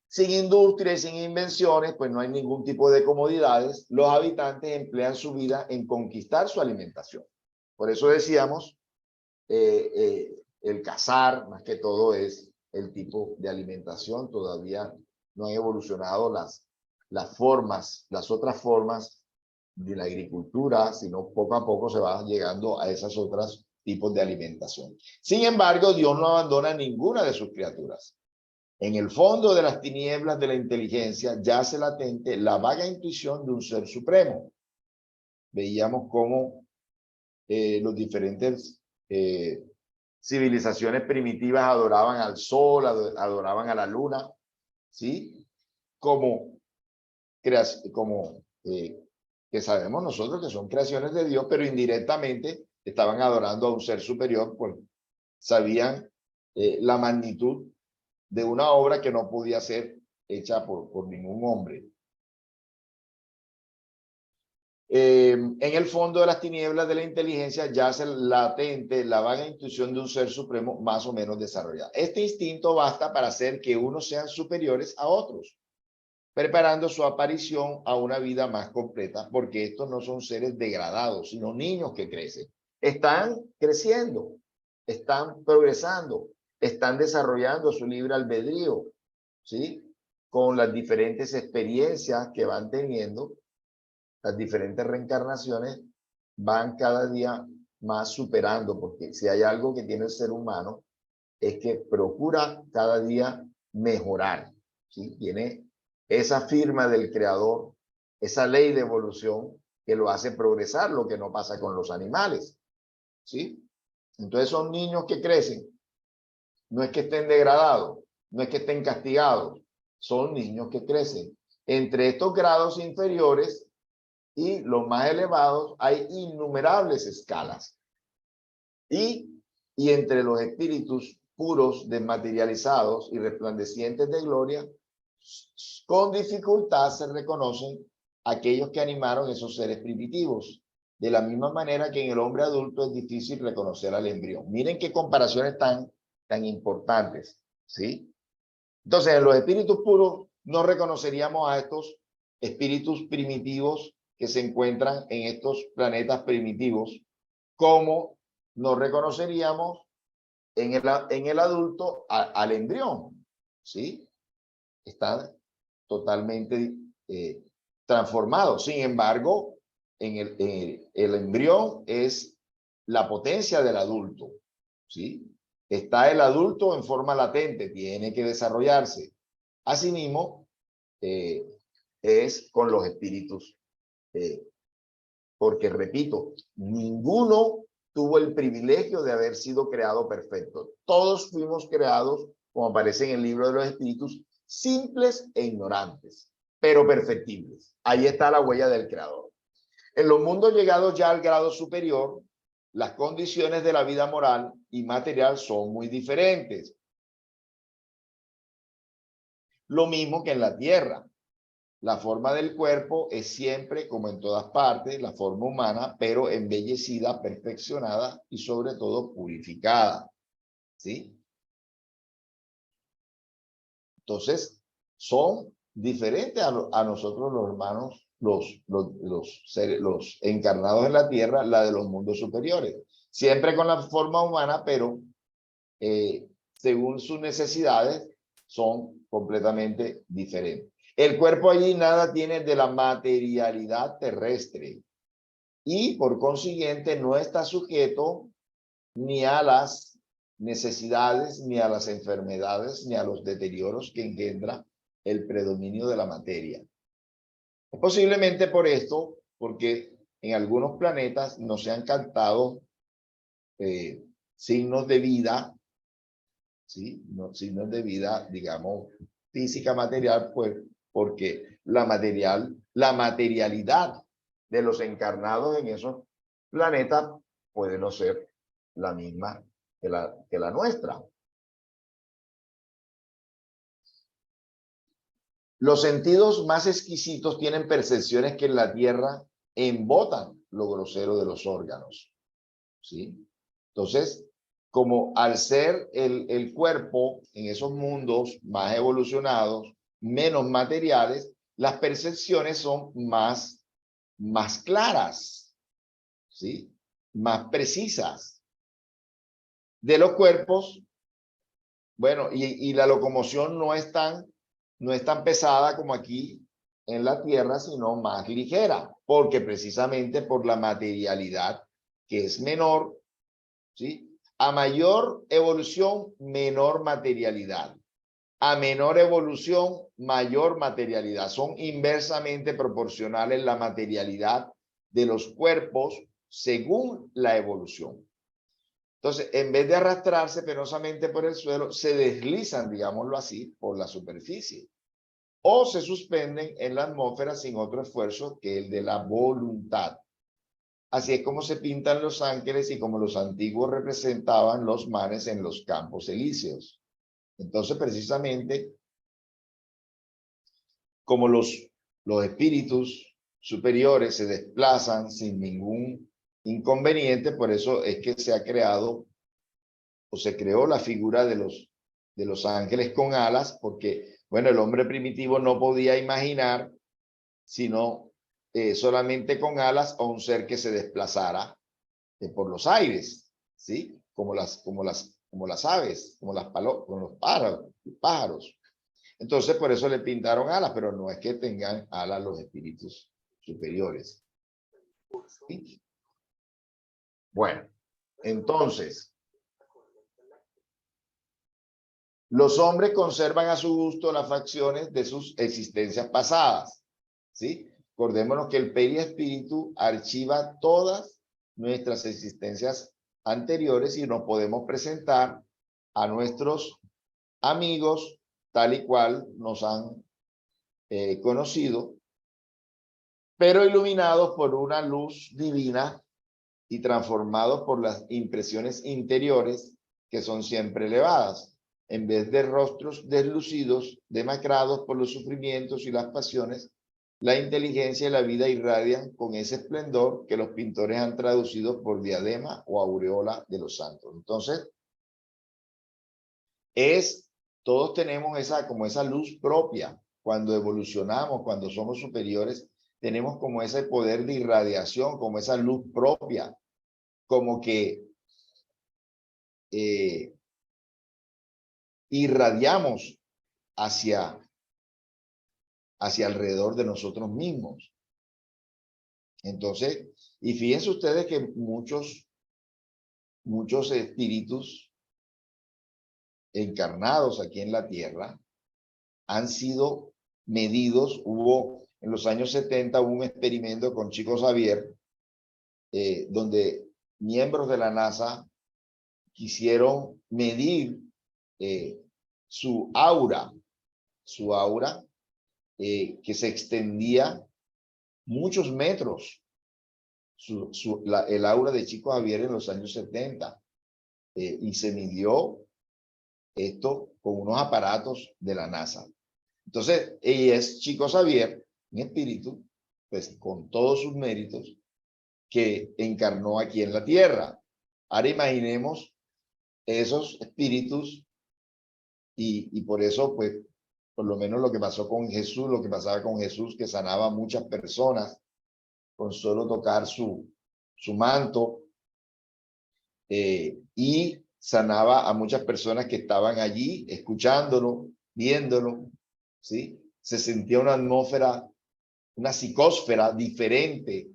Speaker 1: Sin industria y sin invenciones, pues no hay ningún tipo de comodidades. Los habitantes emplean su vida en conquistar su alimentación. Por eso decíamos, el cazar, más que todo, es el tipo de alimentación. Todavía no han evolucionado las formas, las otras formas de la agricultura, sino poco a poco se va llegando a esos otros tipos de alimentación. Sin embargo, Dios no abandona ninguna de sus criaturas. En el fondo de las tinieblas de la inteligencia yace latente la vaga intuición de un ser supremo. Veíamos cómo los diferentes civilizaciones primitivas adoraban al sol, adoraban a la luna, ¿sí? Como que sabemos nosotros que son creaciones de Dios, pero indirectamente estaban adorando a un ser superior, pues sabían la magnitud de una obra que no podía ser hecha por ningún hombre. En el fondo de las tinieblas de la inteligencia yace latente la vaga intuición de un ser supremo más o menos desarrollada. Este instinto basta para hacer que unos sean superiores a otros, preparando su aparición a una vida más completa, porque estos no son seres degradados, sino niños que crecen. Están creciendo, están progresando, están desarrollando su libre albedrío, ¿sí? Con las diferentes experiencias que van teniendo las diferentes reencarnaciones van cada día más superando, porque si hay algo que tiene el ser humano es que procura cada día mejorar, ¿sí? Tiene esa firma del creador, esa ley de evolución que lo hace progresar, lo que no pasa con los animales, ¿sí? Entonces son niños que crecen, no es que estén degradados, no es que estén castigados, son niños que crecen. Entre estos grados inferiores y los más elevados hay innumerables escalas. Y entre los espíritus puros, desmaterializados y resplandecientes de gloria, con dificultad se reconocen aquellos que animaron esos seres primitivos. De la misma manera que en el hombre adulto es difícil reconocer al embrión. Miren qué comparaciones tan importantes, ¿sí? Entonces, en los espíritus puros no reconoceríamos a estos espíritus primitivos que se encuentran en estos planetas primitivos, como no reconoceríamos en el adulto al embrión, ¿sí? Está totalmente transformado. Sin embargo, el embrión es la potencia del adulto, ¿sí? Está el adulto en forma latente, tiene que desarrollarse. Asimismo, es con los espíritus, porque repito, ninguno tuvo el privilegio de haber sido creado perfecto. Todos fuimos creados, como aparece en el libro de los espíritus, simples e ignorantes, pero perfectibles. Ahí está la huella del creador. En los mundos llegados ya al grado superior, las condiciones de la vida moral y material son muy diferentes. Lo mismo que en la tierra. La forma del cuerpo es siempre, como en todas partes, la forma humana, pero embellecida, perfeccionada y sobre todo purificada, ¿sí? Entonces, son diferentes a nosotros los hermanos, los encarnados en la tierra, la de los mundos superiores. Siempre con la forma humana, pero según sus necesidades, son completamente diferentes. El cuerpo allí nada tiene de la materialidad terrestre y por consiguiente no está sujeto ni a las necesidades, ni a las enfermedades, ni a los deterioros que engendra el predominio de la materia. Posiblemente por esto, porque en algunos planetas no se han captado signos de vida, ¿sí? No, signos de vida, digamos, física material, pues porque la materialidad de los encarnados en esos planetas puede no ser la misma que la nuestra. Los sentidos más exquisitos tienen percepciones que en la Tierra embotan lo grosero de los órganos, ¿sí? Entonces, como al ser el cuerpo en esos mundos más evolucionados, menos materiales, las percepciones son más claras, ¿sí? Más precisas. De los cuerpos, bueno, y la locomoción no es tan pesada como aquí en la Tierra, sino más ligera, porque precisamente por la materialidad que es menor, ¿sí? A mayor evolución, menor materialidad. A menor evolución, mayor materialidad. Son inversamente proporcionales la materialidad de los cuerpos según la evolución. Entonces, en vez de arrastrarse penosamente por el suelo, se deslizan, digámoslo así, por la superficie. O se suspenden en la atmósfera sin otro esfuerzo que el de la voluntad. Así es como se pintan los ángeles y como los antiguos representaban los mares en los campos elíseos. Entonces, precisamente, como los espíritus superiores se desplazan sin ningún inconveniente, por eso es que se ha creado o se creó la figura de los ángeles con alas, porque, bueno, el hombre primitivo no podía imaginar sino solamente con alas a un ser que se desplazara por los aires, ¿sí? Como las aves, como los pájaros. Entonces, por eso le pintaron alas, pero no es que tengan alas los espíritus superiores. ¿Sí? Bueno, entonces, los hombres conservan a su gusto las facciones de sus existencias pasadas. ¿Sí? Acordémonos que el periespíritu archiva todas nuestras existencias anteriores y nos podemos presentar a nuestros amigos tal y cual nos han conocido, pero iluminados por una luz divina y transformados por las impresiones interiores que son siempre elevadas, en vez de rostros deslucidos, demacrados por los sufrimientos y las pasiones. La inteligencia y la vida irradian con ese esplendor que los pintores han traducido por diadema o aureola de los santos. Entonces, todos tenemos como esa luz propia. Cuando evolucionamos, cuando somos superiores, tenemos como ese poder de irradiación, como esa luz propia, como que irradiamos hacia alrededor de nosotros mismos. Entonces, y fíjense ustedes que muchos espíritus encarnados aquí en la Tierra han sido medidos. En los años 70 hubo un experimento con Chico Xavier, donde miembros de la NASA quisieron medir su aura, que se extendía muchos metros, el aura de Chico Xavier en los años 70, y se midió esto con unos aparatos de la NASA. Entonces, es Chico Xavier, un espíritu, pues con todos sus méritos, que encarnó aquí en la Tierra. Ahora imaginemos esos espíritus y por eso, pues, por lo menos lo que pasó con Jesús, lo que pasaba con Jesús, que sanaba a muchas personas con solo tocar su manto, y sanaba a muchas personas que estaban allí escuchándolo, viéndolo, ¿sí? Se sentía una atmósfera, una psicósfera diferente,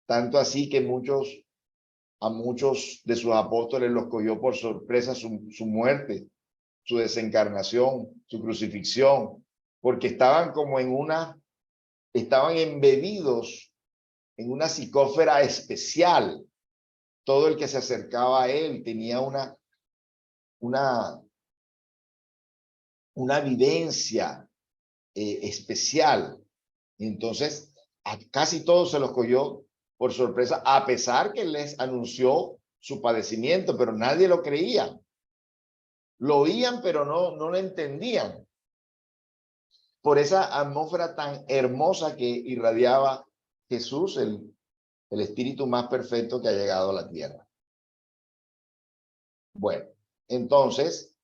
Speaker 1: tanto así que a muchos de sus apóstoles los cogió por sorpresa su muerte, su desencarnación, su crucifixión, porque estaban estaban embebidos en una psicósfera especial. Todo el que se acercaba a él tenía una vivencia especial. Entonces, a casi todos se los cogió por sorpresa, a pesar que les anunció su padecimiento, pero nadie lo creía. Lo oían, pero no lo entendían. Por esa atmósfera tan hermosa que irradiaba Jesús, el espíritu más perfecto que ha llegado a la tierra. Bueno, entonces,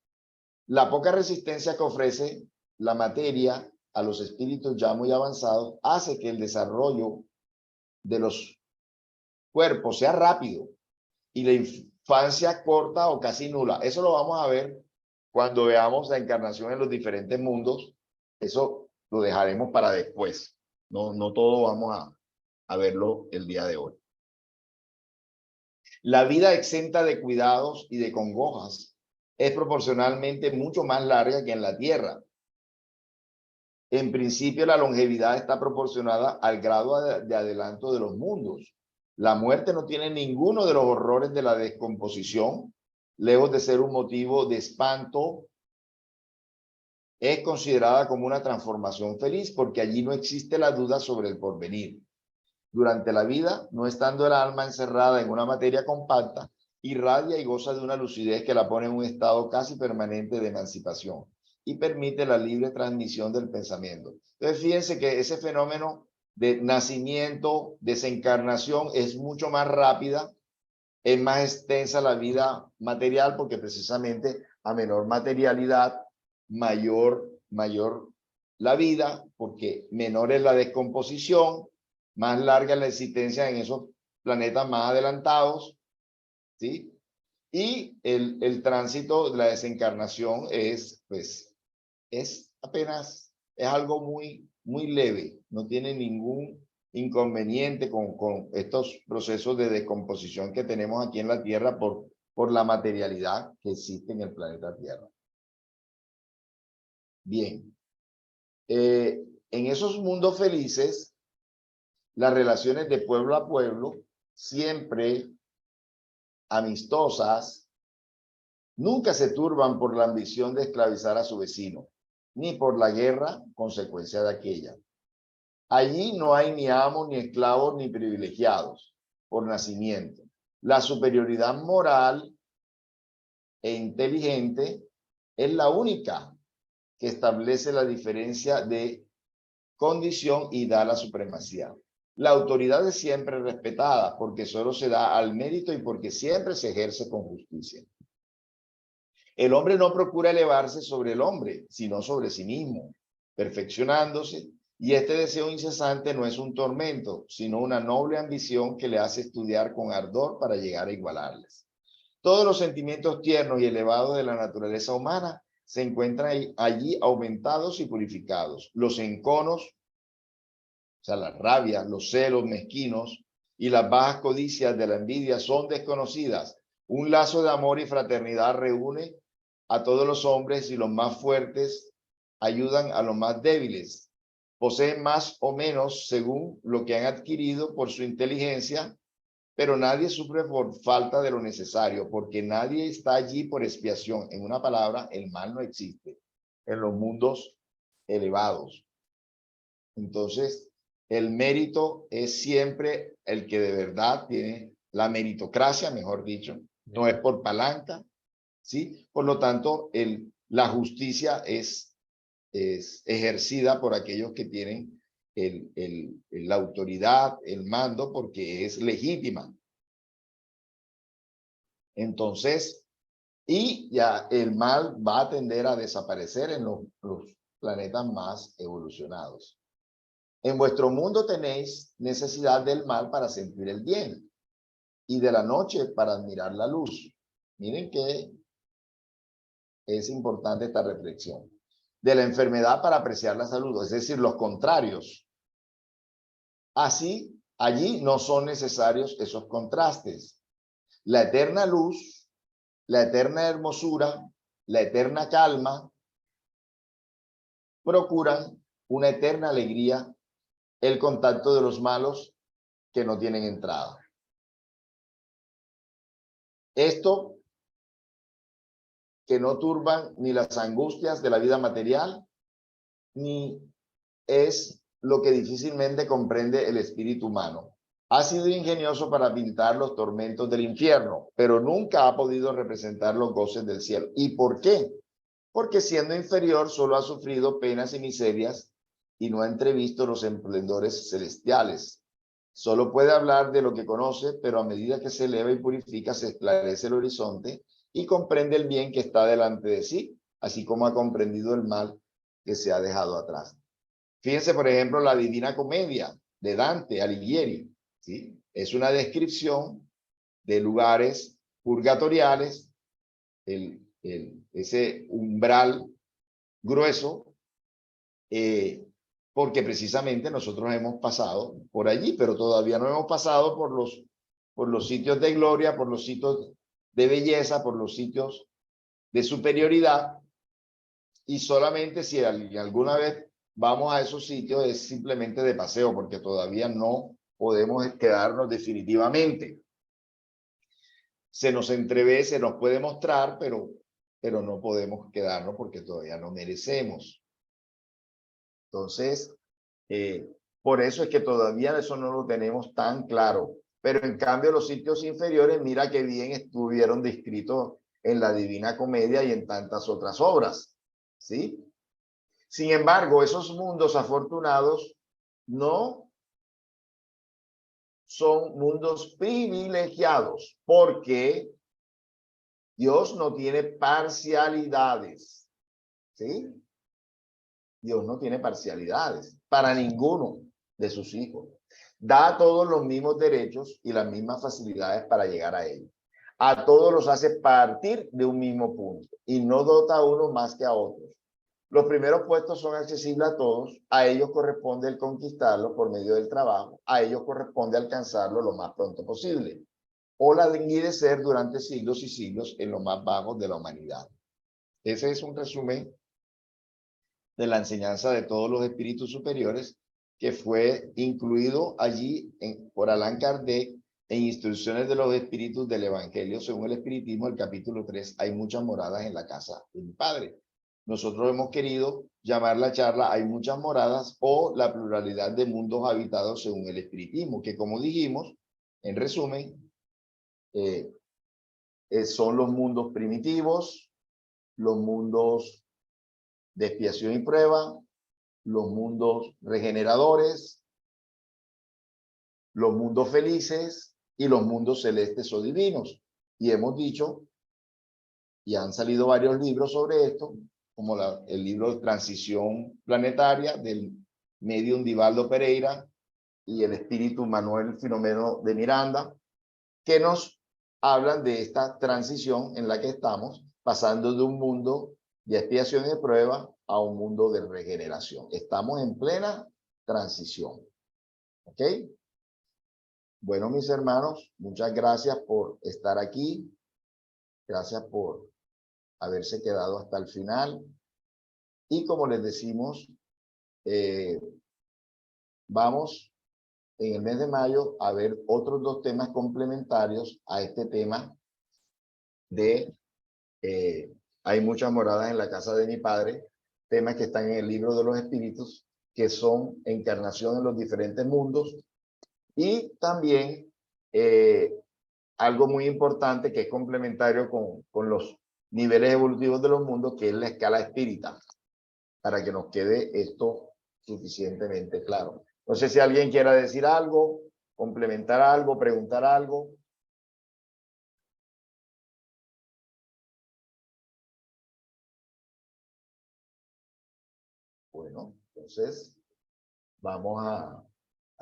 Speaker 1: la poca resistencia que ofrece la materia a los espíritus ya muy avanzados hace que el desarrollo de los cuerpos sea rápido y la infancia corta o casi nula. Eso lo vamos a ver cuando veamos la encarnación en los diferentes mundos. Eso lo dejaremos para después. No todo vamos a verlo el día de hoy. La vida exenta de cuidados y de congojas es proporcionalmente mucho más larga que en la Tierra. En principio, la longevidad está proporcionada al grado de adelanto de los mundos. La muerte no tiene ninguno de los horrores de la descomposición, lejos de ser un motivo de espanto. Es considerada como una transformación feliz porque allí no existe la duda sobre el porvenir. Durante la vida, no estando el alma encerrada en una materia compacta, irradia y goza de una lucidez que la pone en un estado casi permanente de emancipación y permite la libre transmisión del pensamiento. Entonces, fíjense que ese fenómeno de nacimiento, desencarnación, es mucho más rápida, es más extensa la vida material, porque precisamente a menor materialidad, mayor la vida, porque menor es la descomposición, más larga es la existencia en esos planetas más adelantados, ¿sí? Y el tránsito de la desencarnación es apenas, es algo muy leve, no tiene inconveniente con estos procesos de descomposición que tenemos aquí en la Tierra por la materialidad que existe en el planeta Tierra. Bien, en esos mundos felices, las relaciones de pueblo a pueblo, siempre amistosas, nunca se turban por la ambición de esclavizar a su vecino, ni por la guerra consecuencia de aquella. Allí no hay ni amos, ni esclavos, ni privilegiados por nacimiento. La superioridad moral e inteligente es la única que establece la diferencia de condición y da la supremacía. La autoridad es siempre respetada porque solo se da al mérito y porque siempre se ejerce con justicia. El hombre no procura elevarse sobre el hombre, sino sobre sí mismo, perfeccionándose, y este deseo incesante no es un tormento, sino una noble ambición que le hace estudiar con ardor para llegar a igualarles. Todos los sentimientos tiernos y elevados de la naturaleza humana se encuentran allí aumentados y purificados. Los enconos, o sea, la rabia, los celos mezquinos y las bajas codicias de la envidia son desconocidas. Un lazo de amor y fraternidad reúne a todos los hombres y los más fuertes ayudan a los más débiles. Poseen más o menos según lo que han adquirido por su inteligencia, pero nadie sufre por falta de lo necesario, porque nadie está allí por expiación. En una palabra, el mal no existe en los mundos elevados. Entonces, el mérito es siempre el que de verdad tiene la meritocracia, mejor dicho, no es por palanca, ¿sí? Por lo tanto, la justicia es ejercida por aquellos que tienen la autoridad, el mando, porque es legítima. Entonces, y ya el mal va a tender a desaparecer en los planetas más evolucionados. En vuestro mundo tenéis necesidad del mal para sentir el bien y de la noche para admirar la luz. Miren que es importante esta reflexión. De la enfermedad para apreciar la salud, es decir, los contrarios. Así, allí no son necesarios esos contrastes. La eterna luz, la eterna hermosura, la eterna calma, procuran una eterna alegría, el contacto de los malos que no tienen entrada. Esto que no turban ni las angustias de la vida material, ni es lo que difícilmente comprende el espíritu humano. Ha sido ingenioso para pintar los tormentos del infierno, pero nunca ha podido representar los goces del cielo. ¿Y por qué? Porque siendo inferior solo ha sufrido penas y miserias y no ha entrevisto los esplendores celestiales. Solo puede hablar de lo que conoce, pero a medida que se eleva y purifica, se esclarece el horizonte y comprende el bien que está delante de sí, así como ha comprendido el mal que se ha dejado atrás. Fíjense, por ejemplo, la Divina Comedia de Dante Alighieri, ¿sí? Es una descripción de lugares purgatoriales, ese umbral grueso, porque precisamente nosotros hemos pasado por allí, pero todavía no hemos pasado por los sitios de gloria, por los sitios de belleza, por los sitios de superioridad, y solamente si alguna vez vamos a esos sitios es simplemente de paseo, porque todavía no podemos quedarnos definitivamente. Se nos entrevé, se nos puede mostrar, pero no podemos quedarnos porque todavía no merecemos. Entonces, por eso es que todavía eso no lo tenemos tan claro. Pero en cambio los sitios inferiores, mira qué bien estuvieron descritos en la Divina Comedia y en tantas otras obras, ¿sí? Sin embargo, esos mundos afortunados no son mundos privilegiados, porque Dios no tiene parcialidades, ¿sí? Dios no tiene parcialidades para ninguno de sus hijos. Da a todos los mismos derechos y las mismas facilidades para llegar a ellos. A todos los hace partir de un mismo punto y no dota a uno más que a otros. Los primeros puestos son accesibles a todos, a ellos corresponde el conquistarlo por medio del trabajo, a ellos corresponde alcanzarlo lo más pronto posible, o languidecer durante siglos y siglos en lo más bajos de la humanidad. Ese es un resumen de la enseñanza de todos los espíritus superiores que fue incluido allí por Allan Kardec en Instrucciones de los Espíritus del Evangelio según el Espiritismo, el capítulo 3, hay muchas moradas en la casa de mi Padre. Nosotros hemos querido llamar la charla Hay muchas moradas o la pluralidad de mundos habitados según el Espiritismo, que como dijimos, en resumen, son los mundos primitivos, los mundos de expiación y prueba, los mundos regeneradores, los mundos felices y los mundos celestes o divinos. Y hemos dicho, y han salido varios libros sobre esto, como el libro de Transición Planetaria del medium Divaldo Pereira y el espíritu Manuel Filomeno de Miranda, que nos hablan de esta transición en la que estamos, pasando de un mundo de expiación y de prueba a un mundo de regeneración. Estamos en plena transición. ¿Ok? Bueno, mis hermanos, muchas gracias por estar aquí. Gracias por haberse quedado hasta el final. Y como les decimos, vamos en el mes de mayo a ver otros dos temas complementarios a este tema de Hay muchas moradas en la casa de mi Padre, temas que están en el libro de los espíritus, que son encarnación en los diferentes mundos, y también algo muy importante que es complementario con los niveles evolutivos de los mundos, que es la escala espírita, para que nos quede esto suficientemente claro. No sé si alguien quiera decir algo, complementar algo, preguntar algo. Bueno, entonces vamos a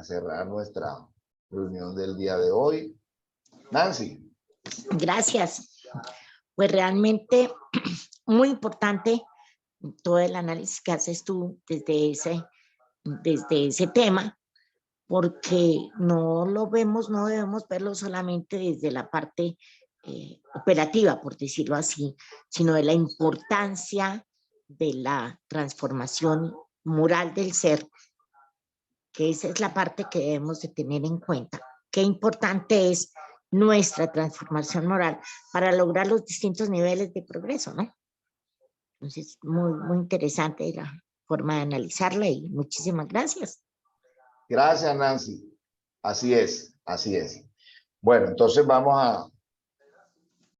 Speaker 1: cerrar nuestra reunión del día de hoy. Nancy.
Speaker 2: Gracias. Pues realmente muy importante todo el análisis que haces tú desde ese tema, porque no lo vemos, no debemos verlo solamente desde la parte operativa, por decirlo así, sino de la importancia de la transformación moral del ser, que esa es la parte que debemos de tener en cuenta. Qué importante es nuestra transformación moral para lograr los distintos niveles de progreso, ¿no? Entonces, muy interesante la forma de analizarla y muchísimas gracias.
Speaker 1: Gracias, Nancy. Así es, así es. Bueno, entonces vamos